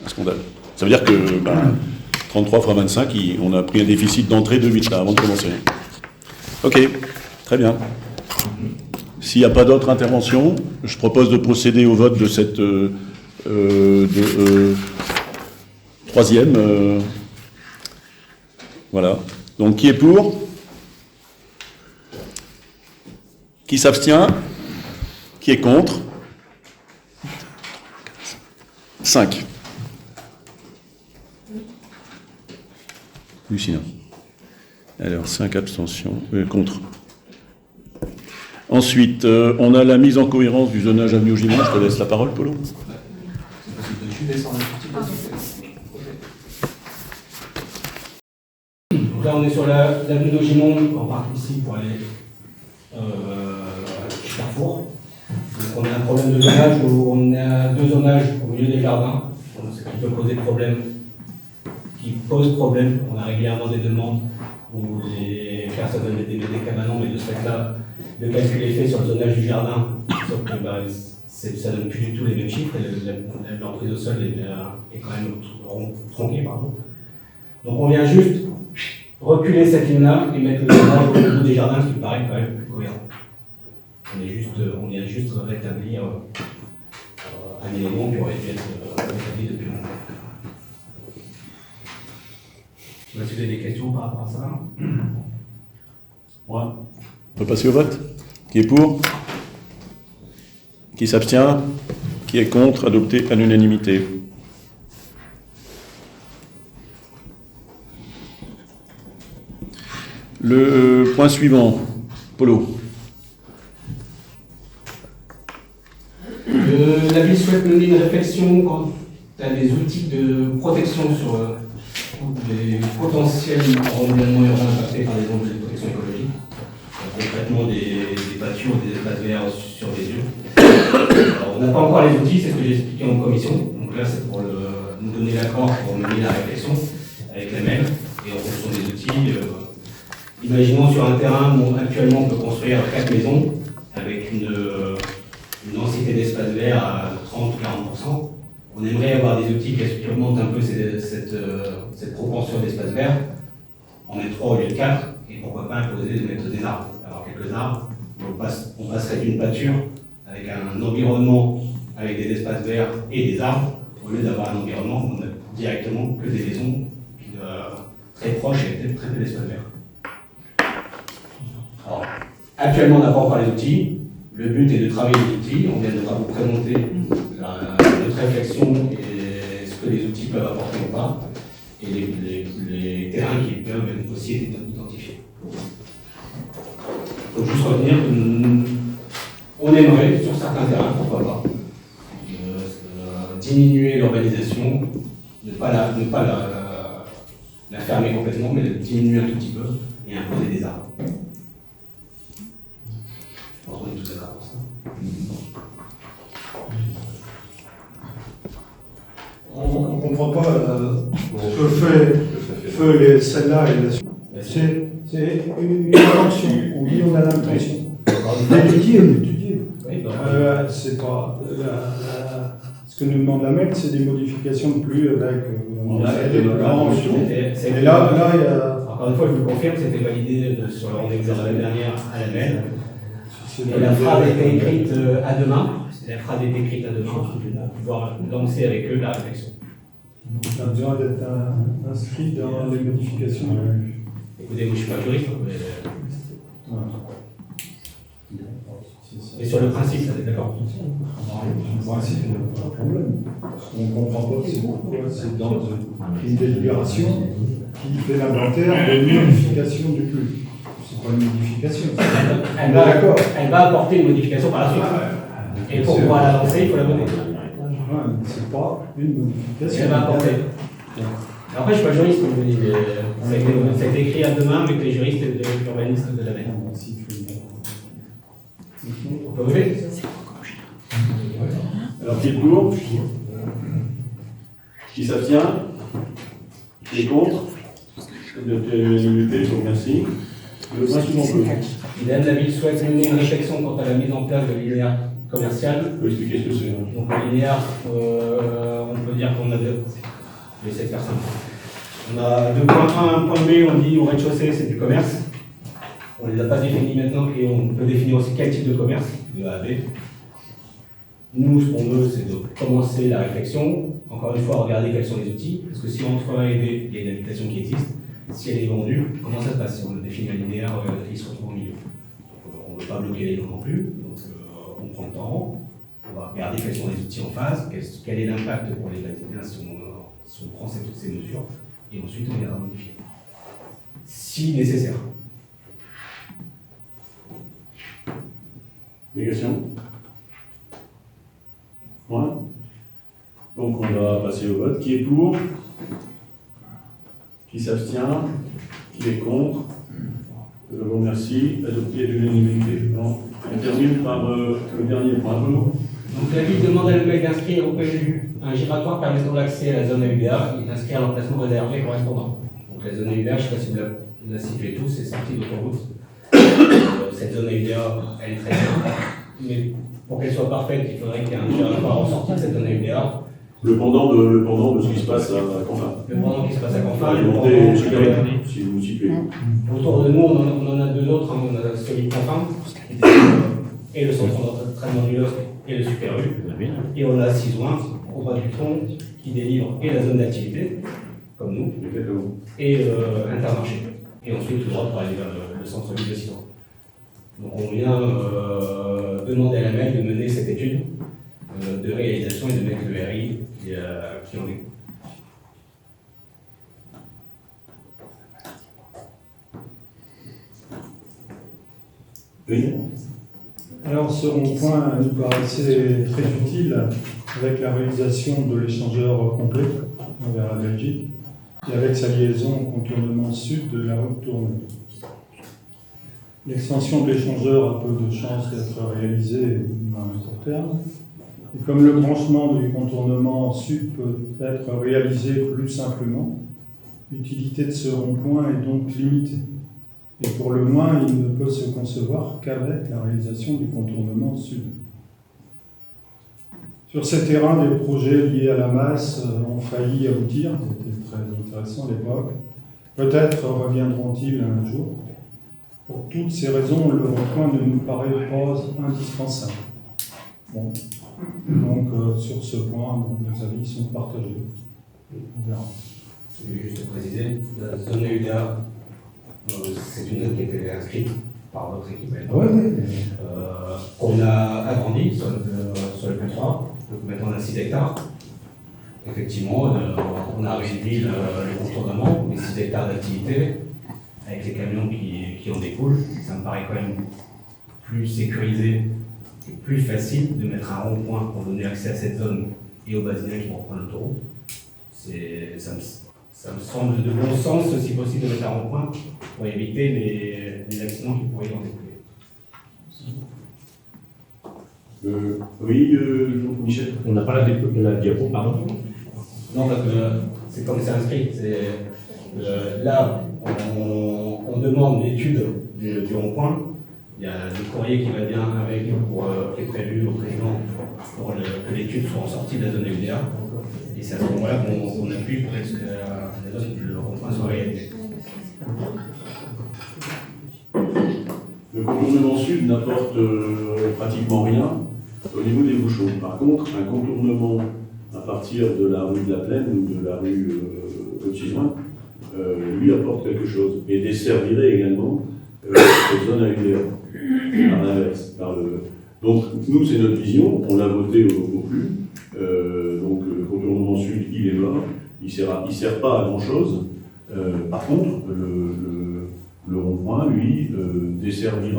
Un scandale. Ça veut dire que 33 x 25, on a pris un déficit d'entrée de 8 là, avant de commencer. Ok, très bien. S'il n'y a pas d'autres interventions, je propose de procéder au vote de cette troisième Voilà. Donc qui est pour? Qui s'abstient? Qui est contre? 5. Lucien. Alors, 5 abstentions. Contre. Ensuite, on a la mise en cohérence du zonage avenue au Gimon. Je te laisse la parole, Polo. Donc là, on est sur l'avenue d'Augimont, on part ici pour aller chez Carrefour. Donc on a un problème de zonage où on a 2 zonages au milieu des jardins, donc ce qui peut poser problème, qui pose problème. On a régulièrement des demandes où les personnes veulent des cabanons, mais de ce fait-là, le calcul est fait sur le zonage du jardin, sauf que ça donne plus du tout les mêmes chiffres, et l'emprise au sol est quand même tronquée, pardon. Donc on vient juste reculer cette ligne-là et mettre le zonage au bout des jardins, ce qui me paraît quand même plus cohérent. On vient juste rétablir un élément qui aurait dû être rétabli depuis longtemps. Est-ce que vous avez des questions par rapport à ça? Ouais. On peut passer au vote. Qui est pour? Qui s'abstient? Qui est contre? Adopté à l'unanimité. Le point suivant, Polo. La ville souhaite mener une réflexion quant à des outils de protection sur les potentiels environnements urbains impactés par les ondes de protection écologique. Concrètement, des pâtures, des espaces verts sur les yeux. Alors, on n'a pas encore les outils, c'est ce que j'ai expliqué en commission. Donc là, c'est pour nous donner l'accord pour mener la réflexion avec la MEM. Et en fonction des outils, imaginons sur un terrain où actuellement on peut construire 4 maisons avec une densité d'espace vert à 30 ou 40%. On aimerait avoir des outils qui augmentent un peu cette proportion d'espace vert, en mettre 3 au lieu de 4, et pourquoi pas imposer de mettre des arbres. Alors quelques arbres, on passerait d'une pâture avec un environnement avec des espaces verts et des arbres, au lieu d'avoir un environnement où on a directement que des maisons très proches et très peu d'espace vert. Alors, actuellement, on n'a pas encore les outils. Le but est de travailler les outils. On vient de vous présenter notre réflexion et ce que les outils peuvent apporter ou pas, et les terrains qui peuvent aussi être identifiés. Il faut juste retenir qu'on aimerait, sur certains terrains, pourquoi pas, diminuer l'urbanisation, ne pas la fermer complètement, mais de diminuer un tout petit peu et imposer des arbres. Je pense qu'on est tous d'accord pour ça. On ne comprend pas ce que fait celle-là et la suite. C'est une intention. On dit on a l'intention. D'étudier. C'est pas. Ce que nous demande la MEC, c'est des modifications de plus avec. Et là, il y a. Encore une fois, je vous confirme, c'était validé sur l'examen l'année dernière à la MEC. Et la phrase a été écrite à demain. La phrase a été écrite à demain pour pouvoir lancer avec eux la réflexion. On a besoin d'être inscrit dans les modifications. Écoutez, moi je ne suis pas juriste, mais sur le principe, ça est d'accord. Le principe, il n'y a pas de problème. Ce qu'on ne comprend pas, c'est pourquoi c'est dans une délibération qui fait l'inventaire de modification du plus. C'est pas une modification. Elle va apporter une modification par la suite. Et pour pouvoir la lancer, il faut la voter. C'est pas une modification. Elle va apporter. Après, je ne suis pas juriste, comme je vous dis, mais ça a été écrit à demain avec les juristes et les urbanistes de la MEC. On peut voter? Alors, qui est pour? Qui s'abstient? Qui est contre? L'unanimité, je vous remercie. Le point suivant. Idem, la ville souhaite mener une réflexion quant à la mise en place de linéaire commercial. Je peux expliquer ce que c'est. Donc, le linéaire, on peut dire qu'on a deux. Je vais essayer de faire simple. On a 2.1, 1.b, on dit au rez-de-chaussée, c'est du commerce. On ne les a pas définis maintenant et on peut définir aussi quel type de commerce, de A à B. Nous, ce qu'on veut, c'est de commencer la réflexion. Encore une fois, regarder quels sont les outils. Parce que si entre A et B, il y a une habitation qui existe, Si elle est vendue, comment ça se passe? Si on définit un linéaire, il se retrouve au milieu. On ne veut pas bloquer les lots non plus, donc on prend le temps, on va regarder quels sont les outils en phase, quel est l'impact pour les Brésiliens si on prend toutes ces mesures, et ensuite on viendra modifier. Si nécessaire. Des questions? Voilà. Donc on va passer au vote. Qui est pour? Qui s'abstient? Qui est contre? Je vous remercie. Adopté à l'unanimité. On termine par le dernier point. Donc la ville demande à l'EPEC d'inscrire au PLU un giratoire permettant l'accès à la zone AUDA et d'inscrire l'emplacement réservé correspondant. Donc la zone AUDA, je ne sais pas si vous la situez tous, c'est sorti d'autoroute. Cette zone AUDA, elle est très bien, mais pour qu'elle soit parfaite, il faudrait qu'il y ait un giratoire en sortie de cette zone AUDA. Le pendant de ce qui se passe à Canfin. Le pendant qui se passe à Canfin, Enfin, le pendant si vous vous situez. autour de nous, on en a deux autres, hein. On a celui de Canfin, et le centre d'entraînement du LOSC et le Super U. Et on a Cisoin, au bas du tronc, qui délivre et la zone d'activité, comme nous, et Intermarché. Et ensuite, tout droit pour aller vers le centre-ville de Cisoin. Donc on vient demander à la MEL de mener cette étude de réalisation et de mettre le RI qui en découle. Oui. Alors ce rond-point nous paraissait très utile avec la réalisation de l'échangeur complet vers la Belgique et avec sa liaison au contournement sud de la route tournée. L'extension de l'échangeur a peu de chances d'être réalisée dans le court terme. Et comme le branchement du contournement sud peut être réalisé plus simplement, l'utilité de ce rond-point est donc limitée. Et pour le moins, il ne peut se concevoir qu'avec la réalisation du contournement sud. Sur ces terrains, des projets liés à la masse ont failli aboutir, c'était très intéressant à l'époque. Peut-être reviendront-ils un jour. Pour toutes ces raisons, le rond-point ne nous paraît pas indispensable. Bon. Donc, sur ce point, nos avis sont partagés. On verra. Juste préciser, la zone AUDA, c'est une zone qui a été inscrite par votre équipe. On a agrandi sur le P3, donc maintenant on a 6 hectares. Effectivement, on a réduit le contournement, les 6 hectares d'activité, avec les camions qui en découlent. Ça me paraît quand même plus sécurisé et plus facile de mettre un rond-point pour donner accès à cette zone et aux Brésiliens qui vont reprendre l'autoroute. Ça me semble de bon sens, si possible, de mettre un rond-point pour éviter les accidents qui pourraient y en découler. Oui, Michel. On n'a pas la diapo, pardon. Non, parce que c'est comme c'est inscrit. Là, on demande l'étude du rond-point. Il y a le courrier qui va bien avec qui est prévu au président pour que l'étude soit en sortie de la zone AUDA. Et c'est à ce moment-là qu'on appuie pour que le rond-point soit réalisé. Le contournement sud n'apporte pratiquement rien au niveau des bouchons. Par contre, un contournement à partir de la rue de la Plaine ou de la rue Haute-Cisoin lui apporte quelque chose et desservirait également cette zone AUDA par l'inverse. Donc nous, c'est notre vision, on l'a voté au plus. Donc le contournement sud, il est mort, il sert pas à grand-chose. Par contre, le rond-point, lui, desservirait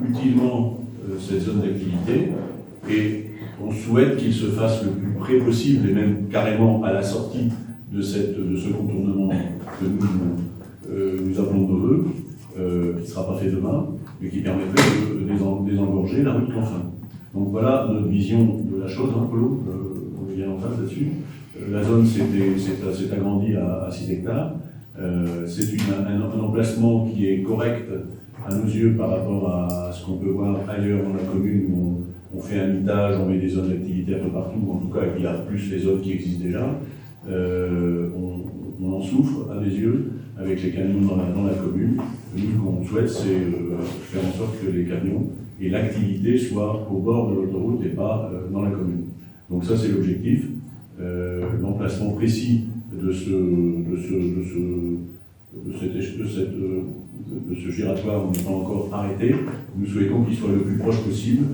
utilement cette zone d'activité et on souhaite qu'il se fasse le plus près possible et même carrément à la sortie de ce contournement que nous appelons de nos voeux, qui ne sera pas fait demain, mais qui permettrait de désengorger la rue de Canfin. Donc voilà notre vision de la chose, hein, Polo, on est bien en face là-dessus. La zone s'est agrandie à 6 hectares. C'est un emplacement qui est correct à nos yeux par rapport à ce qu'on peut voir ailleurs dans la commune où on fait un mitage, on met des zones d'activité un peu partout, en tout cas il y a plus les zones qui existent déjà. On en souffre à mes yeux avec les camions dans la commune. Nous, ce qu'on souhaite, c'est faire en sorte que les camions et l'activité soient au bord de l'autoroute et pas dans la commune. Donc ça, c'est l'objectif. L'emplacement précis de ce giratoire n'est pas encore arrêté. Nous souhaitons qu'il soit le plus proche possible,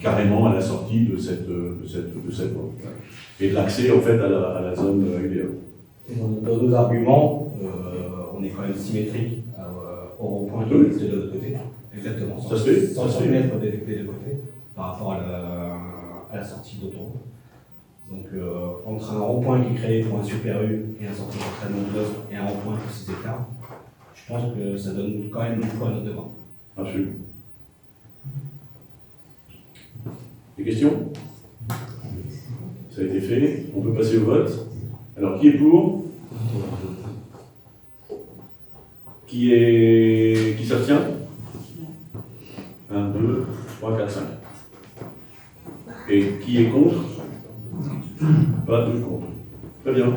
carrément à la sortie de cette voie. Et de l'accès en fait à la zone UDA. Et dans nos arguments, on est quand même symétrique au rond-point qui est de l'autre côté. Exactement. Ça se fait. 100 mètres des deux côtés par rapport à la sortie d'autoroute. Donc entre un rond-point qui est créé pour un super U et un centre d'entraînement de l'offre et un rond-point pour 6 hectares, je pense que ça donne quand même une fois notre devant. Absolument. Des questions? Ça a été fait. On peut passer au vote. Alors, qui est pour? Qui s'abstient? 1, 2, 3, 4, 5. Et qui est contre? Pas de contre. Très bien.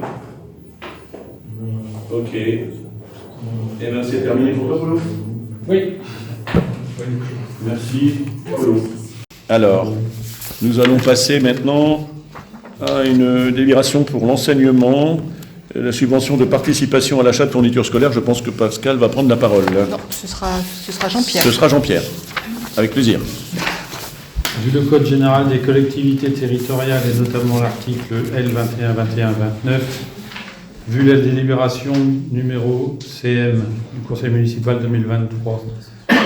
Ok. Eh bien, c'est terminé pour toi, Polo? Oui. Merci, Polo. Alors, nous allons passer maintenant à une délibération pour l'enseignement, la subvention de participation à l'achat de fournitures scolaires. Je pense que Pascal va prendre la parole. Non, ce sera Jean-Pierre. Ce sera Jean-Pierre. Avec plaisir. Vu le Code général des collectivités territoriales et notamment l'article L2121-29, vu la délibération numéro CM du Conseil municipal 2023 du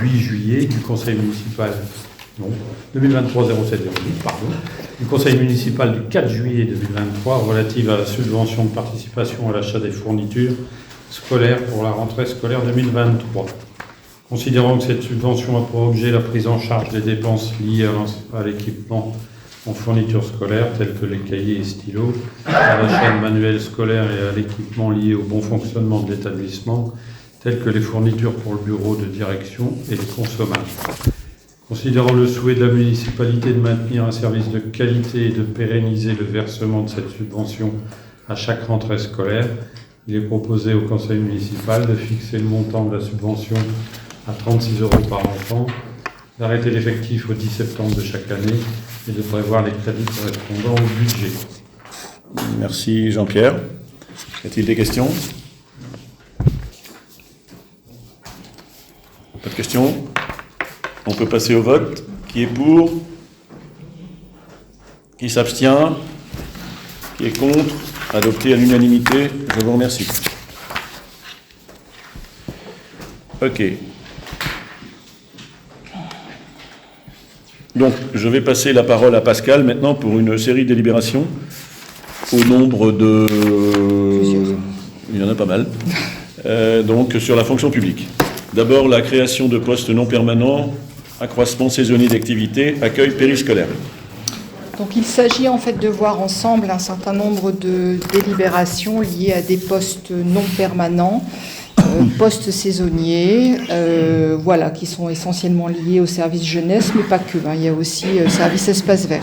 8 juillet du Conseil municipal 2023-07-08, pardon, du Conseil municipal du 4 juillet 2023 relative à la subvention de participation à l'achat des fournitures scolaires pour la rentrée scolaire 2023. Considérant que cette subvention a pour objet la prise en charge des dépenses liées à l'équipement en fournitures scolaires, telles que les cahiers et stylos, à l'achat de manuels scolaires et à l'équipement lié au bon fonctionnement de l'établissement, telles que les fournitures pour le bureau de direction et les consommables. Considérant le souhait de la municipalité de maintenir un service de qualité et de pérenniser le versement de cette subvention à chaque rentrée scolaire, il est proposé au conseil municipal de fixer le montant de la subvention à 36 € par enfant, d'arrêter l'effectif au 10 septembre de chaque année et de prévoir les crédits correspondant au budget. Merci Jean-Pierre. Y a-t-il des questions? Pas de questions? On peut passer au vote. Qui est pour? Qui s'abstient? Qui est contre? Adopté à l'unanimité. Je vous remercie. Ok. Donc, je vais passer la parole à Pascal maintenant pour une série de délibérations au nombre de... Il y en a pas mal. Donc, sur la fonction publique. D'abord, la création de postes non permanents, accroissement saisonnier d'activité, accueil périscolaire. Donc il s'agit en fait de voir ensemble un certain nombre de délibérations liées à des postes non permanents, postes saisonniers, voilà, qui sont essentiellement liés au service jeunesse, mais pas que. Il y a aussi service espace vert.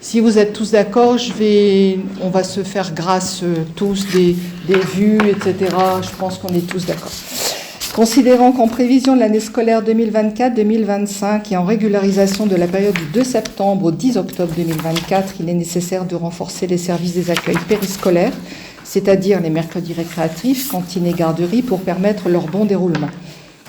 Si vous êtes tous d'accord, on va se faire grâce tous des vues, etc. Je pense qu'on est tous d'accord. Considérant qu'en prévision de l'année scolaire 2024-2025 et en régularisation de la période du 2 septembre au 10 octobre 2024, il est nécessaire de renforcer les services des accueils périscolaires, c'est-à-dire les mercredis récréatifs, cantines et garderies, pour permettre leur bon déroulement.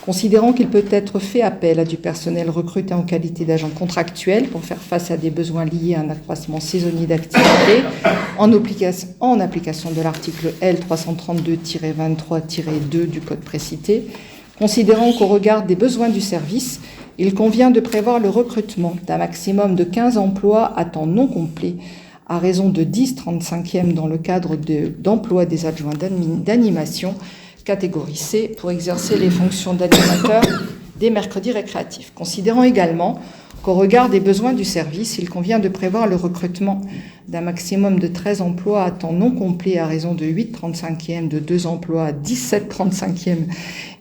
Considérant qu'il peut être fait appel à du personnel recruté en qualité d'agent contractuel pour faire face à des besoins liés à un accroissement saisonnier d'activité, en application de l'article L332-23-2 du Code précité, considérant qu'au regard des besoins du service, il convient de prévoir le recrutement d'un maximum de 15 emplois à temps non complet à raison de 10 35e dans le cadre d'emploi des adjoints d'animation, catégorie C, pour exercer les fonctions d'animateur des mercredis récréatifs. Considérant également qu'au regard des besoins du service, il convient de prévoir le recrutement d'un maximum de 13 emplois à temps non complet à raison de 8 35e, de 2 emplois à 17 35e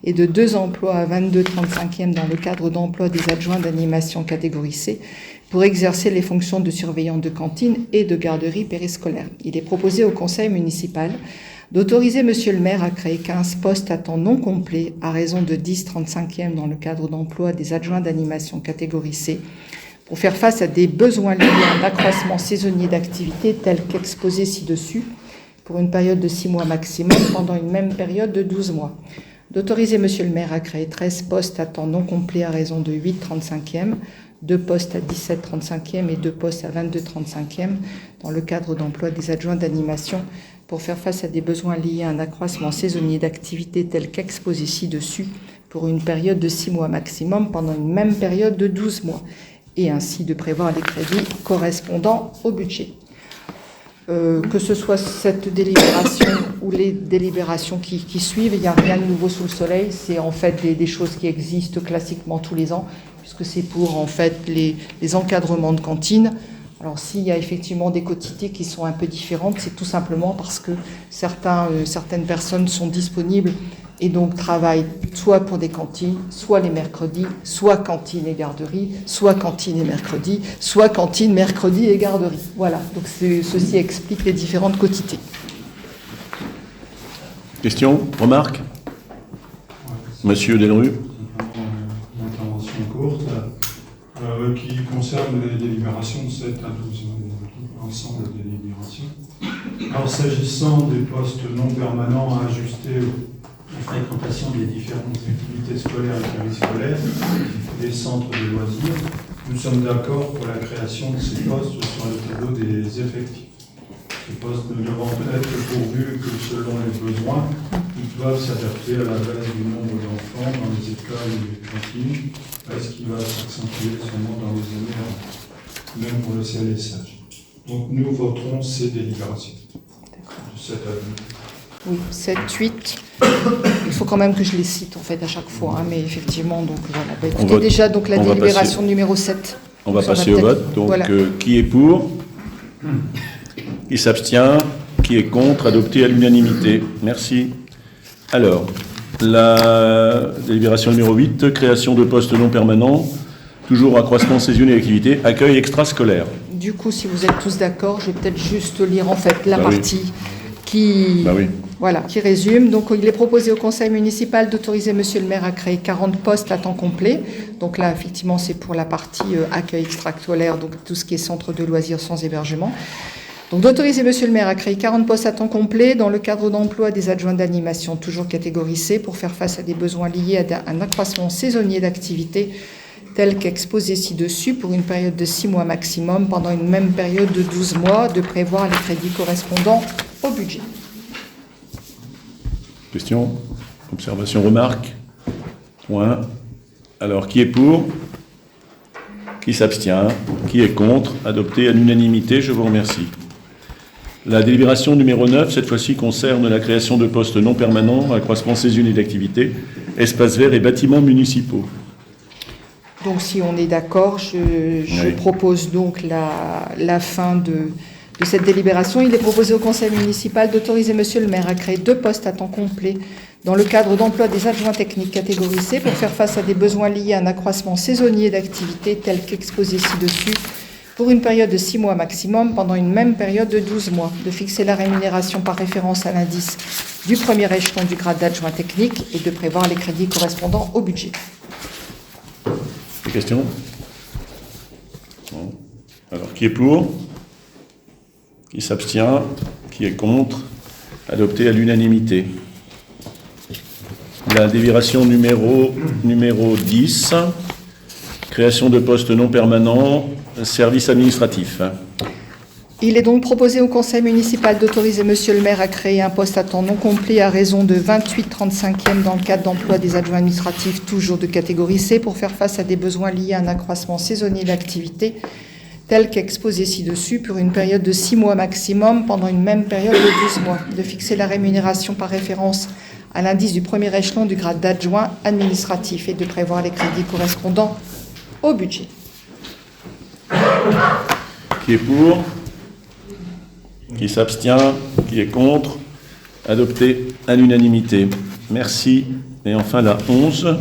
et de 2 emplois à 22 35e dans le cadre d'emploi des adjoints d'animation catégorie C pour exercer les fonctions de surveillant de cantine et de garderie périscolaire. Il est proposé au conseil municipal d'autoriser Monsieur le maire à créer 15 postes à temps non complet à raison de 10 35e dans le cadre d'emploi des adjoints d'animation catégorie C pour faire face à des besoins liés à un accroissement saisonnier d'activité tel qu'exposé ci-dessus, pour une période de 6 mois maximum pendant une même période de 12 mois. D'autoriser Monsieur le maire à créer 13 postes à temps non complet à raison de 8/35e, 2 postes à 17/35e et 2 postes à 22/35e dans le cadre d'emploi des adjoints d'animation pour faire face à des besoins liés à un accroissement saisonnier d'activité tel qu'exposé ci-dessus pour une période de 6 mois maximum pendant une même période de 12 mois et ainsi de prévoir les crédits correspondant au budget. Que ce soit cette délibération ou les délibérations qui suivent, il n'y a rien de nouveau sous le soleil. C'est en fait des choses qui existent classiquement tous les ans, puisque c'est pour en fait les encadrements de cantine. Alors s'il y a effectivement des quotités qui sont un peu différentes, c'est tout simplement parce que certaines personnes sont disponibles et donc travaillent soit pour des cantines, soit les mercredis, soit cantine et garderie, soit cantine et mercredi, soit cantine, mercredi et garderie. Voilà, donc ceci explique les différentes quotités. Question, remarque? Monsieur Delru. Une intervention courte qui concerne les délibérations de 7 à 12, l'ensemble des délibérations. Alors s'agissant des postes non permanents à ajuster aux fréquentations des différentes activités scolaires et périscolaires, des centres de loisirs, nous sommes d'accord pour la création de ces postes sur le tableau des effectifs. Ces postes ne devant être pourvus que selon les besoins, ils doivent s'adapter à la baisse du nombre d'enfants dans les écoles et les cantines, ce qui va s'accentuer sûrement dans les années, même pour le CLSH. Donc nous voterons ces délibérations de 7 à 12. Oui, 7, 8. Il faut quand même que je les cite en fait à chaque fois, hein, mais effectivement, donc voilà. Bah, écoutez, déjà donc la délibération numéro 7. On va passer au vote. Donc voilà. Qui est pour? Qui s'abstient? Qui est contre? Adopté à l'unanimité. Merci. Alors, la délibération numéro 8, création de postes non permanents, toujours accroissement saisonnier d'activité, accueil extrascolaire. Du coup, si vous êtes tous d'accord, je vais peut-être juste lire en fait la partie qui résume. Donc, il est proposé au conseil municipal d'autoriser monsieur le maire à créer 40 postes à temps complet. Donc là, effectivement, c'est pour la partie accueil extrascolaire, donc tout ce qui est centre de loisirs sans hébergement. Donc d'autoriser monsieur le maire à créer 40 postes à temps complet dans le cadre d'emploi des adjoints d'animation, toujours catégorie C, pour faire face à des besoins liés à un accroissement saisonnier d'activité tel qu'exposé ci-dessus pour une période de 6 mois maximum pendant une même période de 12 mois, de prévoir les crédits correspondants au budget. Question, observation, remarque? Point. Alors, qui est pour? Qui s'abstient? Qui est contre? Adopté à l'unanimité, je vous remercie. La délibération numéro 9, cette fois-ci, concerne la création de postes non permanents, accroissement saisonnier d'activité, espaces verts et bâtiments municipaux. Donc, si on est d'accord, je propose donc la fin de cette délibération. Il est proposé au conseil municipal d'autoriser monsieur le maire à créer 2 postes à temps complet dans le cadre d'emploi des adjoints techniques catégorie C pour faire face à des besoins liés à un accroissement saisonnier d'activité tel qu'exposé ci-dessus pour une période de 6 mois maximum pendant une même période de 12 mois, de fixer la rémunération par référence à l'indice du premier échelon du grade d'adjoint technique et de prévoir les crédits correspondant au budget. Des questions? Bon. Alors, qui est pour? Qui s'abstient? Qui est contre? Adopté à l'unanimité. La délibération numéro 10, création de postes non permanents, service administratif. Il est donc proposé au conseil municipal d'autoriser monsieur le maire à créer un poste à temps non complet à raison de 28/35e dans le cadre d'emploi des adjoints administratifs, toujours de catégorie C, pour faire face à des besoins liés à un accroissement saisonnier d'activité tel qu'exposé ci-dessus pour une période de 6 mois maximum pendant une même période de 12 mois, de fixer la rémunération par référence à l'indice du premier échelon du grade d'adjoint administratif et de prévoir les crédits correspondants au budget. Qui est pour? Qui s'abstient? Qui est contre? Adopté à l'unanimité. Merci. Et enfin la 11.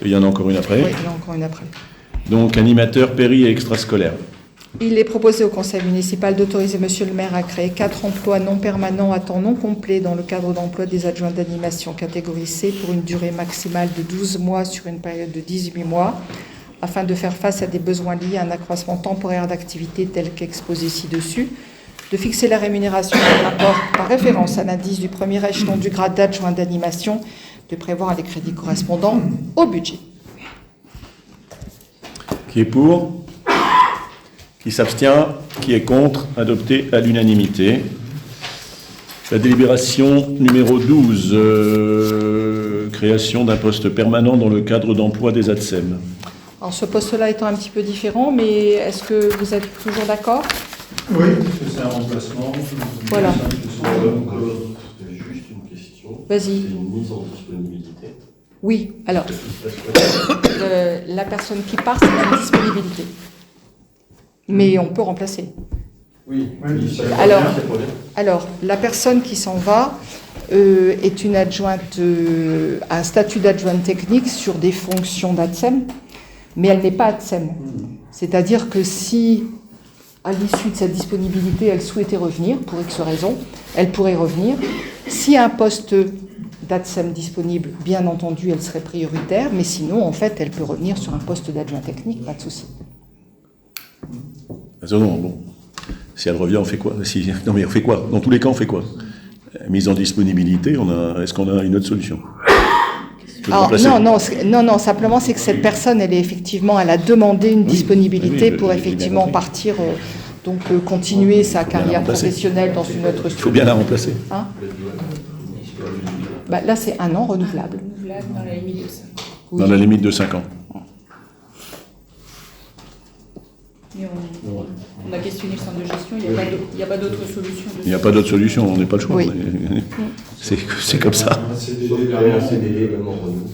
Il y en a encore une après. Oui, il y en a encore une après. Donc animateur péri et extrascolaire. Il est proposé au conseil municipal d'autoriser monsieur le maire à créer 4 emplois non permanents à temps non complet dans le cadre d'emploi des adjoints d'animation catégorie C pour une durée maximale de 12 mois sur une période de 18 mois afin de faire face à des besoins liés à un accroissement temporaire d'activité tel qu'exposé ci-dessus de fixer la rémunération par rapport, par référence à l'indice du premier échelon du grade d'adjoint d'animation, de prévoir les crédits correspondants au budget. Qui est pour? Qui s'abstient? Qui est contre? Adopté à l'unanimité. La délibération numéro 12, création d'un poste permanent dans le cadre d'emploi des ATSEM. Alors ce poste-là étant un petit peu différent, mais est-ce que vous êtes toujours d'accord? Oui, parce que c'est un remplacement. Voilà. Juste une question. Vas-y. C'est une mise en disponibilité. Oui, alors, la personne qui part, c'est une disponibilité. Mais on peut remplacer. Oui, Alors, la personne qui s'en va est une adjointe, a un statut d'adjointe technique sur des fonctions d'ATSEM, mais elle n'est pas ATSEM. C'est-à-dire que si, à l'issue de cette disponibilité, elle souhaitait revenir, pour X raisons, elle pourrait revenir. S'il y a un poste d'ATSEM disponible, bien entendu, elle serait prioritaire, mais sinon, en fait, elle peut revenir sur un poste d'adjoint technique, pas de souci. Non, bon. Si elle revient, on fait quoi? Non, mais on fait quoi? Dans tous les cas, on fait quoi? Mise en disponibilité, est-ce qu'on a une autre solution? Alors, non, simplement, c'est que cette personne, elle a demandé une disponibilité pour effectivement partir, continuer sa carrière professionnelle dans une autre structure. Il faut bien la remplacer. Hein? Là, c'est 1 an renouvelable. Renouvelable dans la limite de 5 ans. Oui. Dans la limite de 5 ans. Mais on a questionné le centre de gestion, il n'y a pas d'autre solution. Il n'y a pas d'autre solution, on n'est pas le choix. Oui. C'est comme ça. Un CDD, Un CDD, même en renouveau.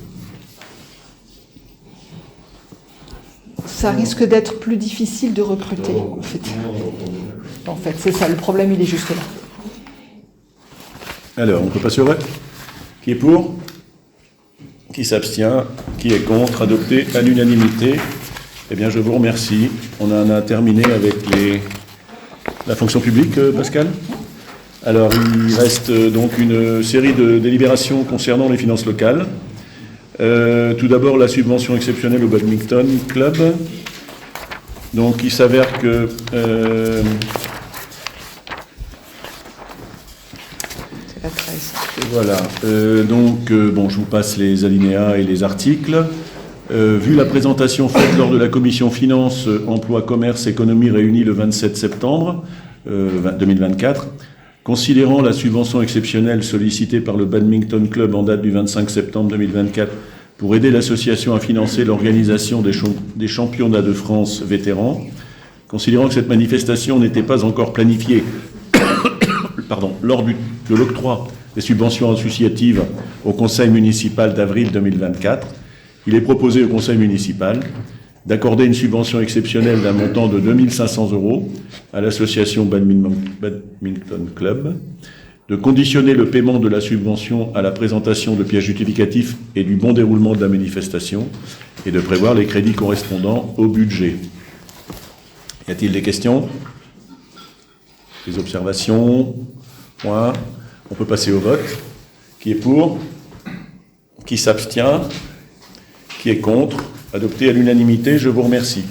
Ça risque d'être plus difficile de recruter, en fait. En fait, c'est ça, le problème, il est juste là. Alors, on peut passer au vote. Qui est pour? Qui s'abstient? Qui est contre? Adopté à l'unanimité. Eh bien, je vous remercie. On en a terminé avec la fonction publique, Pascal. Alors, il reste donc une série de délibérations concernant les finances locales. Tout d'abord, la subvention exceptionnelle au Badminton Club. Donc, il s'avère que... C'est la 13. Voilà. Bon, je vous passe les alinéas et les articles. Vu la présentation faite lors de la commission Finances, Emploi, Commerce, Économie réunie le 27 septembre 2024, considérant la subvention exceptionnelle sollicitée par le Badminton Club en date du 25 septembre 2024 pour aider l'association à financer l'organisation des championnats de France vétérans, considérant que cette manifestation n'était pas encore planifiée lors de l'octroi des subventions associatives au Conseil municipal d'avril 2024, il est proposé au Conseil municipal d'accorder une subvention exceptionnelle d'un montant de 2 500 € à l'association Badminton Club, de conditionner le paiement de la subvention à la présentation de pièces justificatives et du bon déroulement de la manifestation, et de prévoir les crédits correspondants au budget. Y a-t-il des questions? Des observations? Point. On peut passer au vote. Qui est pour? Qui s'abstient? Qui est contre? Adopté à l'unanimité, je vous remercie.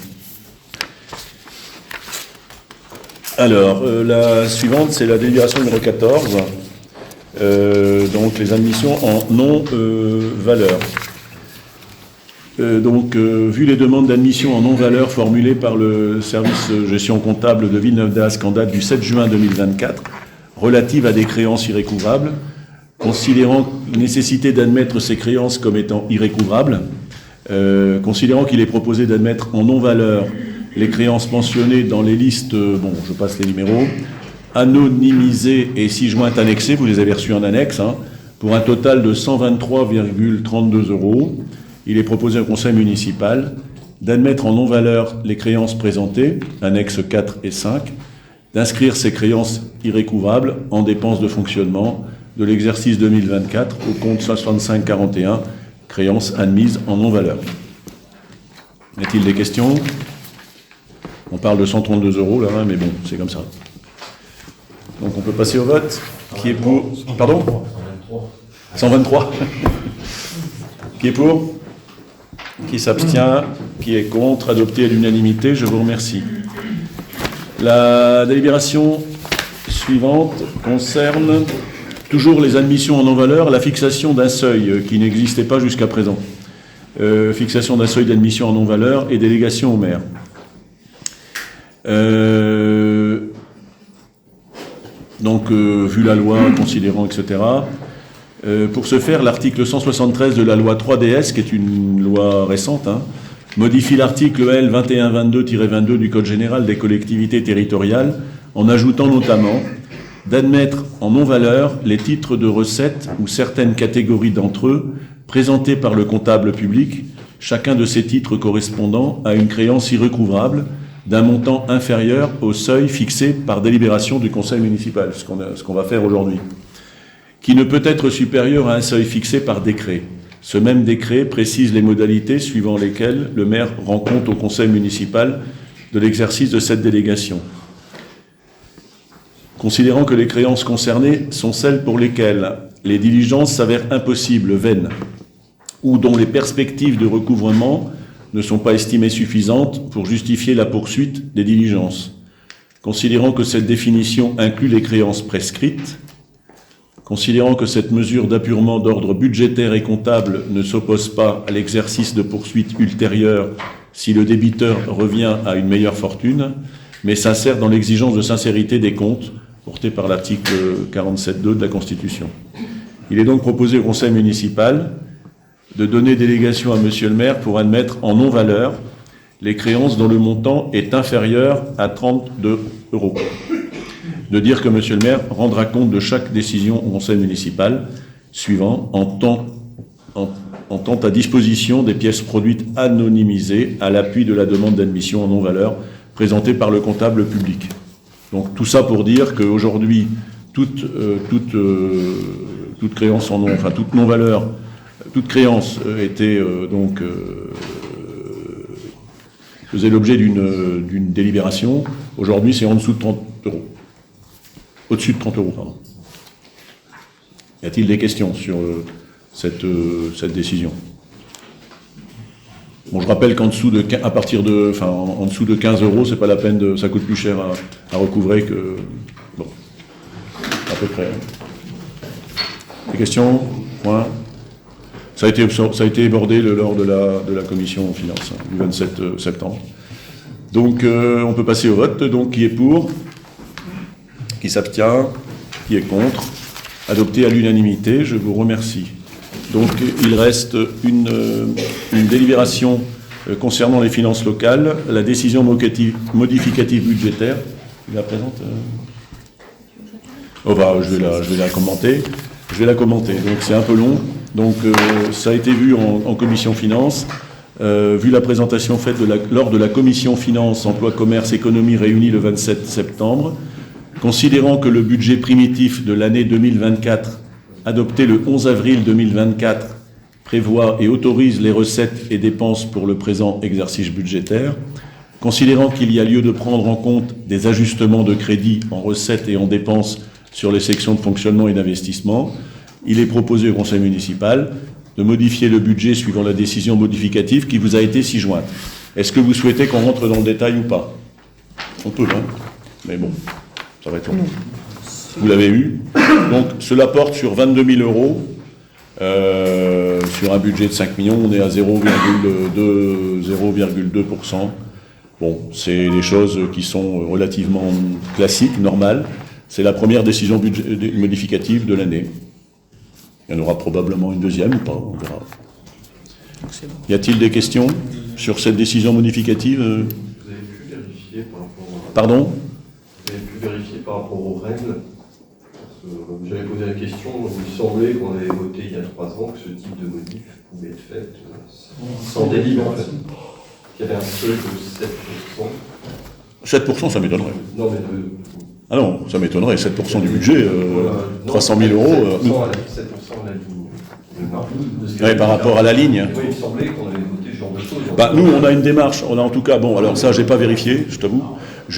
Alors, la suivante, c'est la délibération numéro 14, donc les admissions en non-valeur. Vu les demandes d'admission en non-valeur formulées par le service gestion comptable de Villeneuve d'Ascq en date du 7 juin 2024, relatives à des créances irrécouvrables, considérant la nécessité d'admettre ces créances comme étant irrécouvrables, considérant qu'il est proposé d'admettre en non-valeur les créances mentionnées dans les listes, je passe les numéros, anonymisées et ci-jointes annexées, vous les avez reçues en annexe, pour un total de 123,32 €. Il est proposé au Conseil municipal d'admettre en non-valeur les créances présentées, annexes 4 et 5, d'inscrire ces créances irrécouvrables en dépenses de fonctionnement de l'exercice 2024 au compte 6541, créances admises en non-valeur. Y a-t-il des questions? On parle de 132 € là, mais bon, c'est comme ça. Donc on peut passer au vote. Qui est pour? Pardon? 123. Qui est pour? Qui s'abstient? Qui est contre? Adopté à l'unanimité, je vous remercie. La délibération suivante concerne toujours les admissions en non-valeur, la fixation d'un seuil qui n'existait pas jusqu'à présent. Fixation d'un seuil d'admission en non-valeur et délégation au maire. Donc, vu la loi, considérant, etc. Pour ce faire, l'article 173 de la loi 3DS, qui est une loi récente, modifie l'article L 2122-22 du Code général des collectivités territoriales en ajoutant notamment d'admettre en non-valeur les titres de recettes ou certaines catégories d'entre eux présentés par le comptable public, chacun de ces titres correspondant à une créance irrecouvrable d'un montant inférieur au seuil fixé par délibération du conseil municipal, ce qu'on va faire aujourd'hui, qui ne peut être supérieur à un seuil fixé par décret. Ce même décret précise les modalités suivant lesquelles le maire rend compte au conseil municipal de l'exercice de cette délégation. Considérant que les créances concernées sont celles pour lesquelles les diligences s'avèrent impossibles, vaines, ou dont les perspectives de recouvrement ne sont pas estimées suffisantes pour justifier la poursuite des diligences. Considérant que cette définition inclut les créances prescrites, considérant que cette mesure d'appurement d'ordre budgétaire et comptable ne s'oppose pas à l'exercice de poursuites ultérieures si le débiteur revient à une meilleure fortune, mais s'insère dans l'exigence de sincérité des comptes portée par l'article 47.2 de la Constitution. Il est donc proposé au conseil municipal de donner délégation à monsieur le maire pour admettre en non-valeur les créances dont le montant est inférieur à 32 €. De dire que monsieur le maire rendra compte de chaque décision au conseil municipal suivant en tant à disposition des pièces produites anonymisées à l'appui de la demande d'admission en non-valeur présentée par le comptable public. Donc tout ça pour dire qu'aujourd'hui, toute créance en non, enfin toute non-valeur, toute créance était faisait l'objet d'une délibération. Aujourd'hui, c'est en dessous de 30 €. Au-dessus de 30 €, pardon. Y a-t-il des questions sur cette décision? Bon, je rappelle qu'en dessous de, en dessous de 15 €, c'est pas la peine ça coûte plus cher à recouvrer que, bon, à peu près. Des questions? Point. Ça a été abordé lors de la commission finances du 27 septembre. Donc, on peut passer au vote. Donc, qui est pour? Qui s'abstient? Qui est contre? Adopté à l'unanimité. Je vous remercie. Donc, il reste une délibération concernant les finances locales, la décision modificative budgétaire. Il la présente je vais la commenter. Je vais la commenter. Donc, c'est un peu long. Donc, ça a été vu en commission finances. Vu la présentation faite lors de la commission finances, emploi, commerce, économie réunie le 27 septembre, considérant que le budget primitif de l'année 2024 adopté le 11 avril 2024, prévoit et autorise les recettes et dépenses pour le présent exercice budgétaire, considérant qu'il y a lieu de prendre en compte des ajustements de crédit en recettes et en dépenses sur les sections de fonctionnement et d'investissement, il est proposé au conseil municipal de modifier le budget suivant la décision modificative qui vous a été ci jointe. Est-ce que vous souhaitez qu'on rentre dans le détail ou pas? On peut, hein, mais bon, ça va être long. Vous l'avez eu. Donc, cela porte sur 22 000 €. Sur un budget de 5 millions, on est à 0,2%. Bon, c'est des choses qui sont relativement classiques, normales. C'est la première décision modificative de l'année. Il y en aura probablement une deuxième ou pas, on verra. Y a-t-il des questions sur cette décision modificative? Vous avez pu vérifier par rapport à... Pardon? Vous avez pu vérifier par rapport aux règles? J'avais posé la question, il me semblait qu'on avait voté il y a 3 ans que ce type de modif pouvait être fait sans délibération. En fait. Qu'il y avait un seuil de 7%. 7%, ça m'étonnerait. Non, mais Ah non, ça m'étonnerait, 7% du budget, 300 000 €. 7% à la ligne. Ouais, par rapport à la ligne. Oui, il me semblait qu'on avait voté ce genre de choses. Nous, on a une démarche, on a en tout cas, bon, alors ça, j'ai pas vérifié, je t'avoue.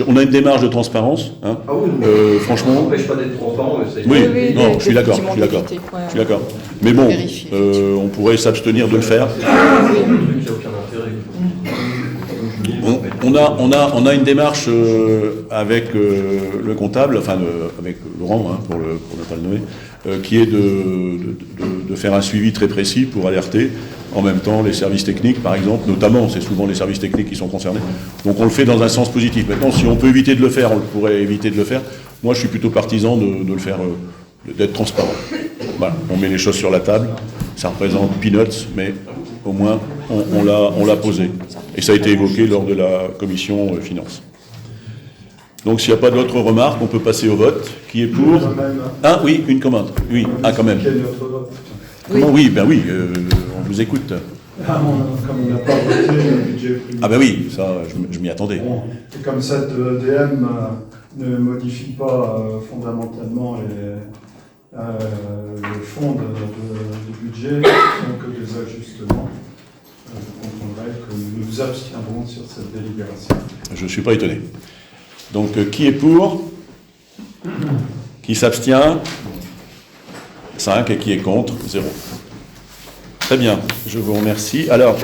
On a une démarche de transparence, hein. Ah oui, mais franchement. ça n'empêche pas d'être transparent, mais ça... Oui, non, je suis d'accord. Mais bon, on pourrait s'abstenir de le faire. on a une démarche avec le comptable, enfin avec Laurent, hein, pour ne pas le nommer, qui est de faire un suivi très précis pour alerter en même temps les services techniques, par exemple, notamment, c'est souvent les services techniques qui sont concernés. Donc on le fait dans un sens positif. Maintenant, si on peut éviter de le faire, on pourrait éviter de le faire. Moi, je suis plutôt partisan de le faire, d'être transparent. Voilà, on met les choses sur la table, ça représente peanuts, mais au moins on l'a posé. Et ça a été évoqué lors de la commission finances. Donc s'il n'y a pas d'autres remarques, on peut passer au vote. Qui est pour? Ah oui, une commande. Oui, ah quand même. Comment? Oui, ben oui, on vous écoute. Comme on n'a pas voté le budget primaire. Ah ben oui, ça, je m'y attendais. Bon, et comme cette DM ne modifie pas fondamentalement le fond du budget, donc des ajustements, je comprendrai que nous nous abstiendrons sur cette délibération. Je ne suis pas étonné. Donc, qui est pour? Qui s'abstient? 5. Et qui est contre? 0. Très bien, je vous remercie. Alors,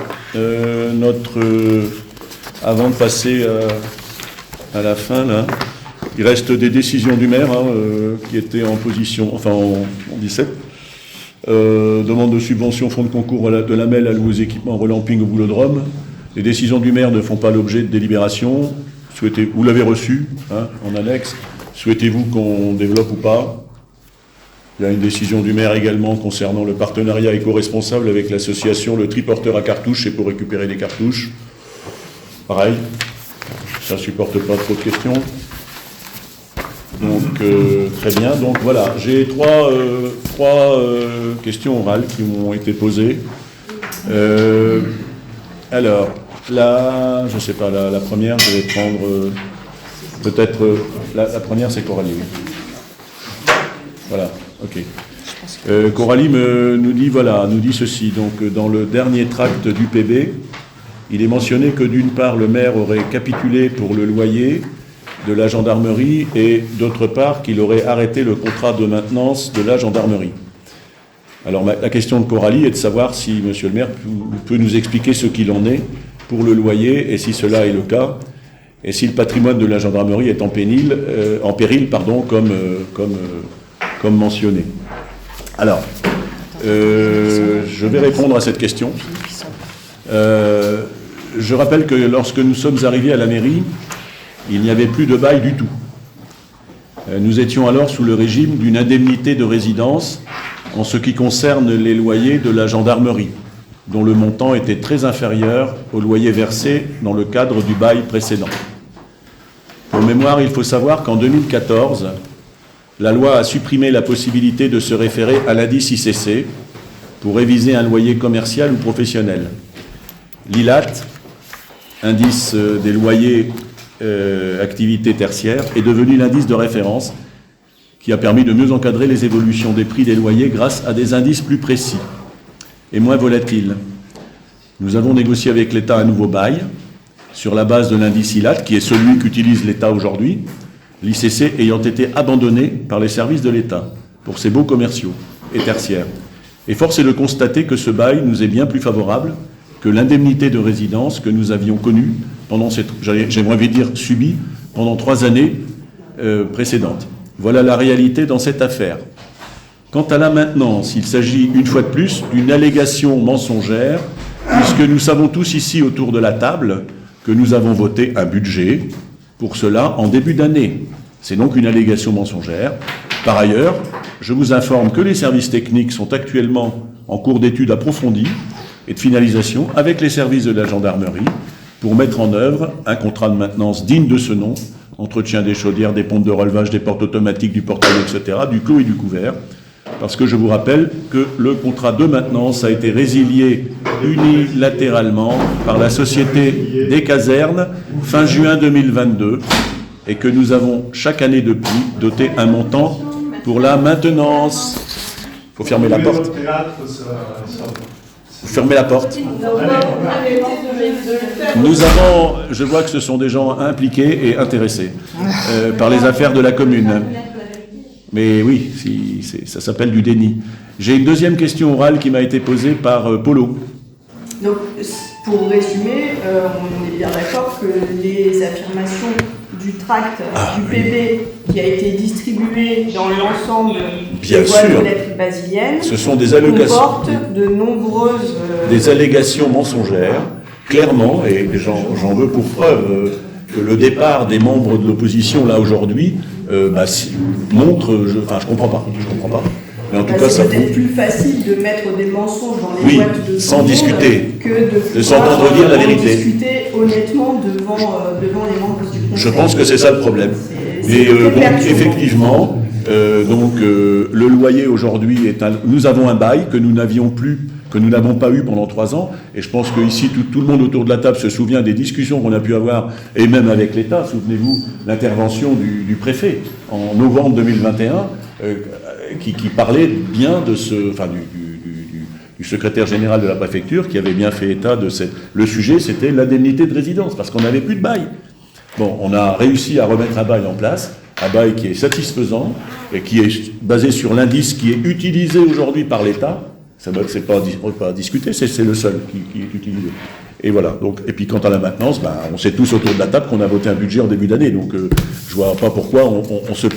avant de passer à la fin, là, il reste des décisions du maire qui étaient en position, enfin en 17. Demande de subvention, fonds de concours de la MEL alloué aux équipements relamping au Boulodrome. Les décisions du maire ne font pas l'objet de délibération. Vous l'avez reçu en annexe. Souhaitez-vous qu'on développe ou pas? Il y a une décision du maire également concernant le partenariat éco-responsable avec l'association Le Triporteur à cartouches, c'est pour récupérer des cartouches. Pareil, ça ne supporte pas trop de questions. Donc, très bien. Donc, voilà, j'ai trois questions orales qui m'ont été posées. Alors, là, je ne sais pas, la première, je vais prendre peut-être... la première, c'est Coralie. Oui. Voilà, ok. Coralie nous dit ceci. Donc, dans le dernier tract du PB, il est mentionné que d'une part, le maire aurait capitulé pour le loyer de la gendarmerie et d'autre part qu'il aurait arrêté le contrat de maintenance de la gendarmerie. Alors la question de Coralie est de savoir si monsieur le maire peut nous expliquer ce qu'il en est pour le loyer et si cela est le cas et si le patrimoine de la gendarmerie est en péril, comme mentionné. Alors, je vais répondre à cette question. Je rappelle que lorsque nous sommes arrivés à la mairie, il n'y avait plus de bail du tout. Nous étions alors sous le régime d'une indemnité de résidence en ce qui concerne les loyers de la gendarmerie, dont le montant était très inférieur aux loyers versés dans le cadre du bail précédent. Pour mémoire, il faut savoir qu'en 2014, la loi a supprimé la possibilité de se référer à l'indice ICC pour réviser un loyer commercial ou professionnel. L'ILAT, indice des loyers activité tertiaire, est devenu l'indice de référence qui a permis de mieux encadrer les évolutions des prix des loyers grâce à des indices plus précis et moins volatiles. Nous avons négocié avec l'État un nouveau bail sur la base de l'indice ILAT, qui est celui qu'utilise l'État aujourd'hui, l'ICC ayant été abandonné par les services de l'État pour ses baux commerciaux et tertiaires. Et force est de constater que ce bail nous est bien plus favorable que l'indemnité de résidence que nous avions connue pendant j'aimerais dire subie, pendant 3 années précédentes. Voilà la réalité dans cette affaire. Quant à la maintenance, il s'agit une fois de plus d'une allégation mensongère, puisque nous savons tous ici autour de la table que nous avons voté un budget pour cela en début d'année. C'est donc une allégation mensongère. Par ailleurs, je vous informe que les services techniques sont actuellement en cours d'études approfondies et de finalisation avec les services de la gendarmerie pour mettre en œuvre un contrat de maintenance digne de ce nom, entretien des chaudières, des pompes de relevage, des portes automatiques, du portail, etc., du clos et du couvert, parce que je vous rappelle que le contrat de maintenance a été résilié unilatéralement par la Société des casernes fin juin 2022 et que nous avons chaque année depuis doté un montant pour la maintenance. Il faut fermer la porte. Fermez la porte. Nous avons, je vois que ce sont des gens impliqués et intéressés par les affaires de la commune. Mais oui, ça s'appelle du déni. J'ai une deuxième question orale qui m'a été posée par Polo. Donc, pour résumer, on est bien d'accord que les affirmations du tract du PB qui a été distribué dans l'ensemble des boîtes aux lettres basiliennes, ce sont des allocations, comportent de nombreuses des allégations mensongères, clairement, et j'en veux pour preuve que le départ des membres de l'opposition là aujourd'hui montre, je comprends pas. Mais en tout cas, c'est peut-être plus facile de mettre des mensonges dans les boîtes de sans discuter, que de s'entendre dire la vérité. Discuter honnêtement devant les membres du Conseil. Je pense que c'est ça le problème. Et donc effectivement, le loyer aujourd'hui nous avons un bail que nous n'avons pas eu pendant 3 ans, et je pense que ici tout le monde autour de la table se souvient des discussions qu'on a pu avoir, et même avec l'État. Souvenez-vous l'intervention du préfet en novembre 2021. Qui parlait bien de du secrétaire général de la préfecture qui avait bien fait état de le sujet, c'était l'indemnité de résidence, parce qu'on n'avait plus de bail. Bon, on a réussi à remettre un bail en place, un bail qui est satisfaisant et qui est basé sur l'indice qui est utilisé aujourd'hui par l'État. C'est pas à discuter, c'est le seul qui est utilisé. Et voilà. Donc, et puis quant à la maintenance, on sait tous autour de la table qu'on a voté un budget en début d'année, donc je vois pas pourquoi on se...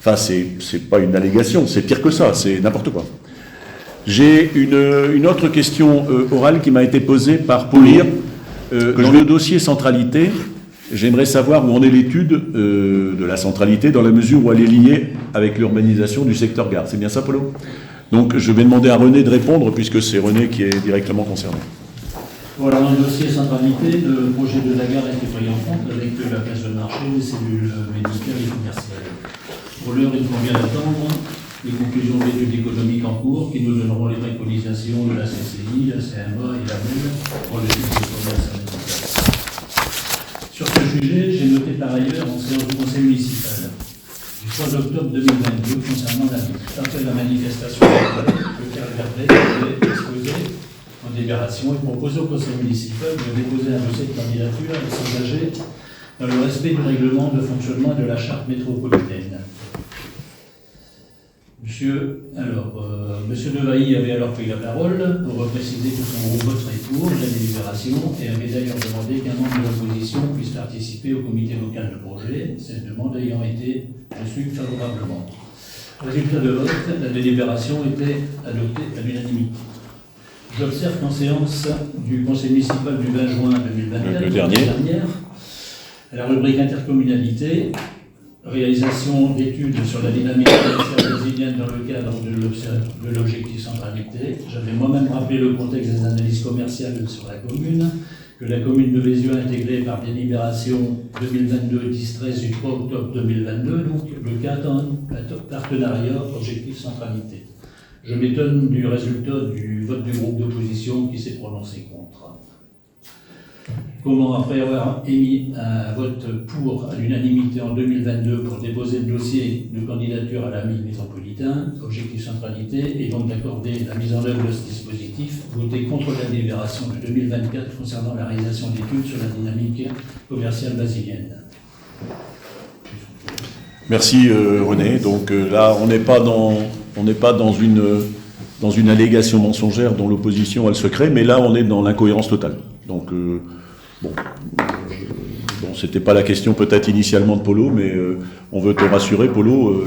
Enfin, c'est pas une allégation, c'est pire que ça, c'est n'importe quoi. J'ai une autre question orale qui m'a été posée par Pauline. Dans le dossier centralité, j'aimerais savoir où en est l'étude de la centralité, dans la mesure où elle est liée avec l'urbanisation du secteur gare. C'est bien ça, Polo? Donc, je vais demander à René de répondre, puisque c'est René qui est directement concerné. Voilà, dans le dossier centralité, le projet de la gare a été pris en compte avec la place de marché, les cellules médicales et commerciales. Pour l'heure, il convient d'attendre les conclusions de l'étude économique en cours qui nous donneront les préconisations de la CCI, la CMA et la MEL pour le type de commerce à mettre en place. Sur ce sujet, j'ai noté par ailleurs en séance du conseil municipal du 3 octobre 2022 concernant après la manifestation le Carl Verdet avait exposé en délibération et proposé au conseil municipal de déposer un dossier de candidature et de s'engager dans le respect du règlement de fonctionnement de la charte métropolitaine. Monsieur Devailly avait alors pris la parole pour préciser que son groupe voterait pour la délibération et avait d'ailleurs demandé qu'un membre de l'opposition puisse participer au comité local de projet, cette demande ayant été reçue favorablement. Résultat de vote, la délibération était adoptée à l'unanimité. J'observe qu'en séance du conseil municipal du 20 juin 2024, dernière, à la rubrique intercommunalité, réalisation d'études sur la dynamique commerciale brésilienne dans le cadre de l'objectif centralité. J'avais moi-même rappelé le contexte des analyses commerciales sur la commune, que la commune de Vézieux a intégré par délibération 2022-10-13 du 3 octobre 2022, donc le cadre partenariat objectif centralité. Je m'étonne du résultat du vote du groupe d'opposition qui s'est prononcé contre. Comment, après avoir émis un vote pour à l'unanimité en 2022 pour déposer le dossier de candidature à l'AMI métropolitain, objectif centralité, et donc d'accorder la mise en œuvre de ce dispositif, voter contre la délibération de 2024 concernant la réalisation d'études sur la dynamique commerciale basilienne. Merci René. Donc là, on n'est pas dans une allégation mensongère dont l'opposition a le secret, mais là, on est dans l'incohérence totale. Donc c'était pas la question peut-être initialement de Polo, mais on veut te rassurer, Polo,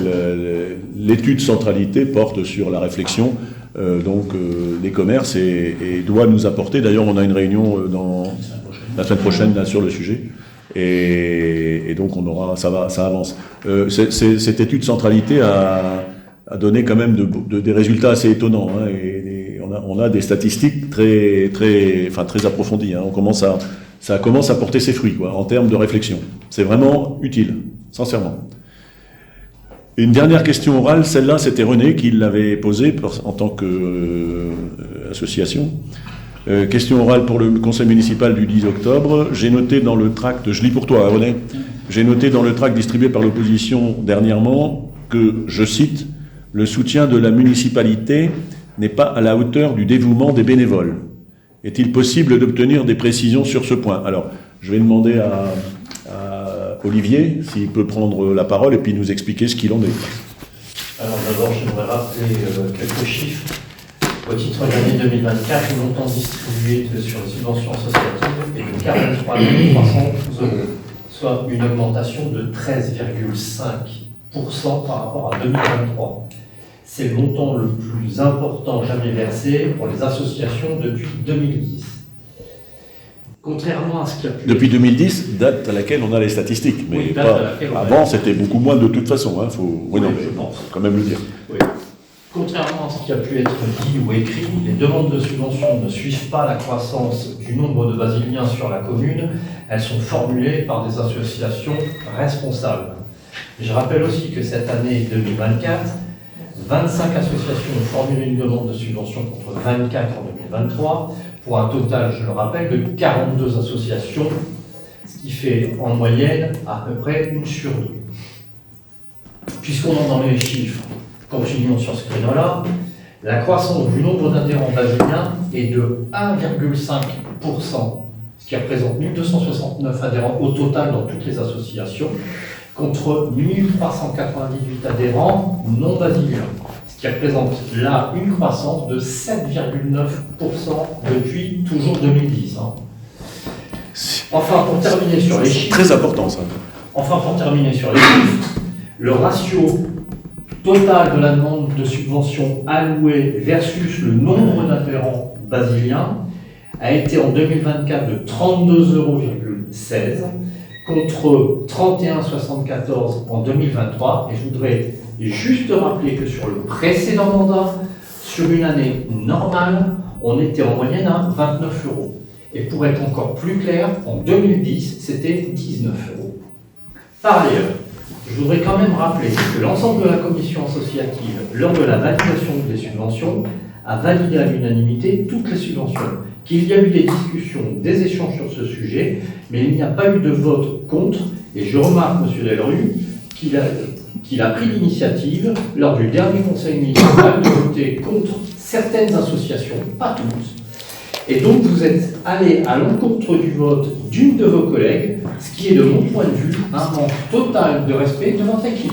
l'étude centralité porte sur la réflexion des commerces et doit nous apporter. D'ailleurs, on a une réunion la semaine prochaine là, sur le sujet. Et donc ça avance. Cette étude centralité a donné quand même des résultats assez étonnants, hein, et on a des statistiques très approfondies. Hein. Ça commence à porter ses fruits, quoi, en termes de réflexion. C'est vraiment utile, sincèrement. Une dernière question orale, celle-là, c'était René qui l'avait posée en tant qu'association. Question orale pour le conseil municipal du 10 octobre. J'ai noté dans le tract, je lis pour toi, hein, René, j'ai noté dans le tract distribué par l'opposition dernièrement que, je cite, le soutien de la municipalité n'est pas à la hauteur du dévouement des bénévoles. Est-il possible d'obtenir des précisions sur ce point? Alors, je vais demander à Olivier s'il peut prendre la parole et puis nous expliquer ce qu'il en est. Alors d'abord, j'aimerais rappeler quelques chiffres. Au titre de l'année 2024, le montant distribué sur les subventions associatives est de 43 300 €, soit une augmentation de 13,5% par rapport à 2023. C'est le montant le plus important jamais versé pour les associations depuis 2010. Contrairement à ce qu'il y a pu... Depuis 2010, date à laquelle on a les statistiques, mais Oui, avant c'était beaucoup moins de toute façon. Hein, Oui, je pense. Faut quand même le dire. Oui. Contrairement à ce qui a pu être dit ou écrit, les demandes de subvention ne suivent pas la croissance du nombre de basiliens sur la commune. Elles sont formulées par des associations responsables. Je rappelle aussi que cette année 2024, 25 associations ont formulé une demande de subvention contre 24 en 2023, pour un total, je le rappelle, de 42 associations, ce qui fait en moyenne à peu près 1 sur 2. Puisqu'on est dans les chiffres, continuons sur ce créneau-là, la croissance du nombre d'adhérents basiliens est de 1,5%, ce qui représente 1269 adhérents au total dans toutes les associations, contre 1398 adhérents non basiliens, ce qui représente là une croissance de 7,9% depuis toujours 2010. Enfin, pour terminer sur les chiffres... Très important, ça. Enfin, pour terminer sur les chiffres, le ratio total de la demande de subvention allouée versus le nombre d'adhérents basiliens a été en 2024 de 32,16 € contre 31,74 en 2023. Et je voudrais juste rappeler que sur le précédent mandat, sur une année normale, on était en moyenne à 29 €. Et pour être encore plus clair, en 2010, c'était 19 €. Par ailleurs, je voudrais quand même rappeler que l'ensemble de la commission associative, lors de la validation des subventions, a validé à l'unanimité toutes les subventions, qu'il y a eu des discussions, des échanges sur ce sujet, mais il n'y a pas eu de vote contre, et je remarque, M. Delru, qu'il a pris l'initiative, lors du dernier conseil municipal, de voter contre certaines associations, pas toutes. Et donc vous êtes allé à l'encontre du vote d'une de vos collègues, ce qui est de mon point de vue un manque total de respect de votre équipe.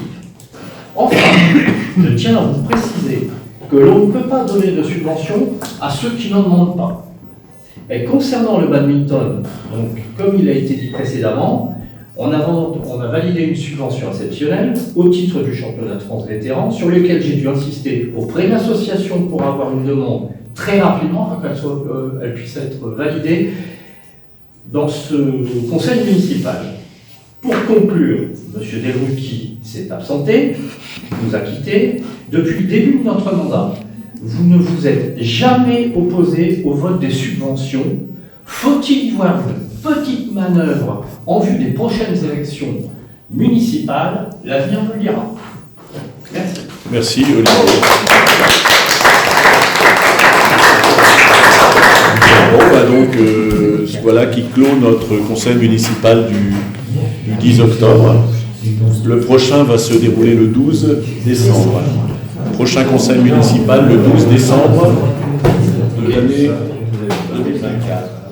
Enfin, je tiens à vous préciser que l'on ne peut pas donner de subvention à ceux qui n'en demandent pas. Et concernant le badminton, donc, comme il a été dit précédemment, on a validé une subvention exceptionnelle au titre du championnat de France vétéran, sur lequel j'ai dû insister auprès de l'association pour avoir une demande très rapidement, afin qu'elle puisse être validée dans ce conseil municipal. Pour conclure, M. Delru, qui s'est absenté, nous a quittés, depuis le début de notre mandat, vous ne vous êtes jamais opposé au vote des subventions. Faut-il y voir une petite manœuvre en vue des prochaines élections municipales? L'avenir nous le dira. Merci. Merci, Olivier. Bon, bah donc, voilà qui clôt notre conseil municipal du 10 octobre. Le prochain va se dérouler le 12 décembre. Prochain conseil municipal le 12 décembre de l'année 2024.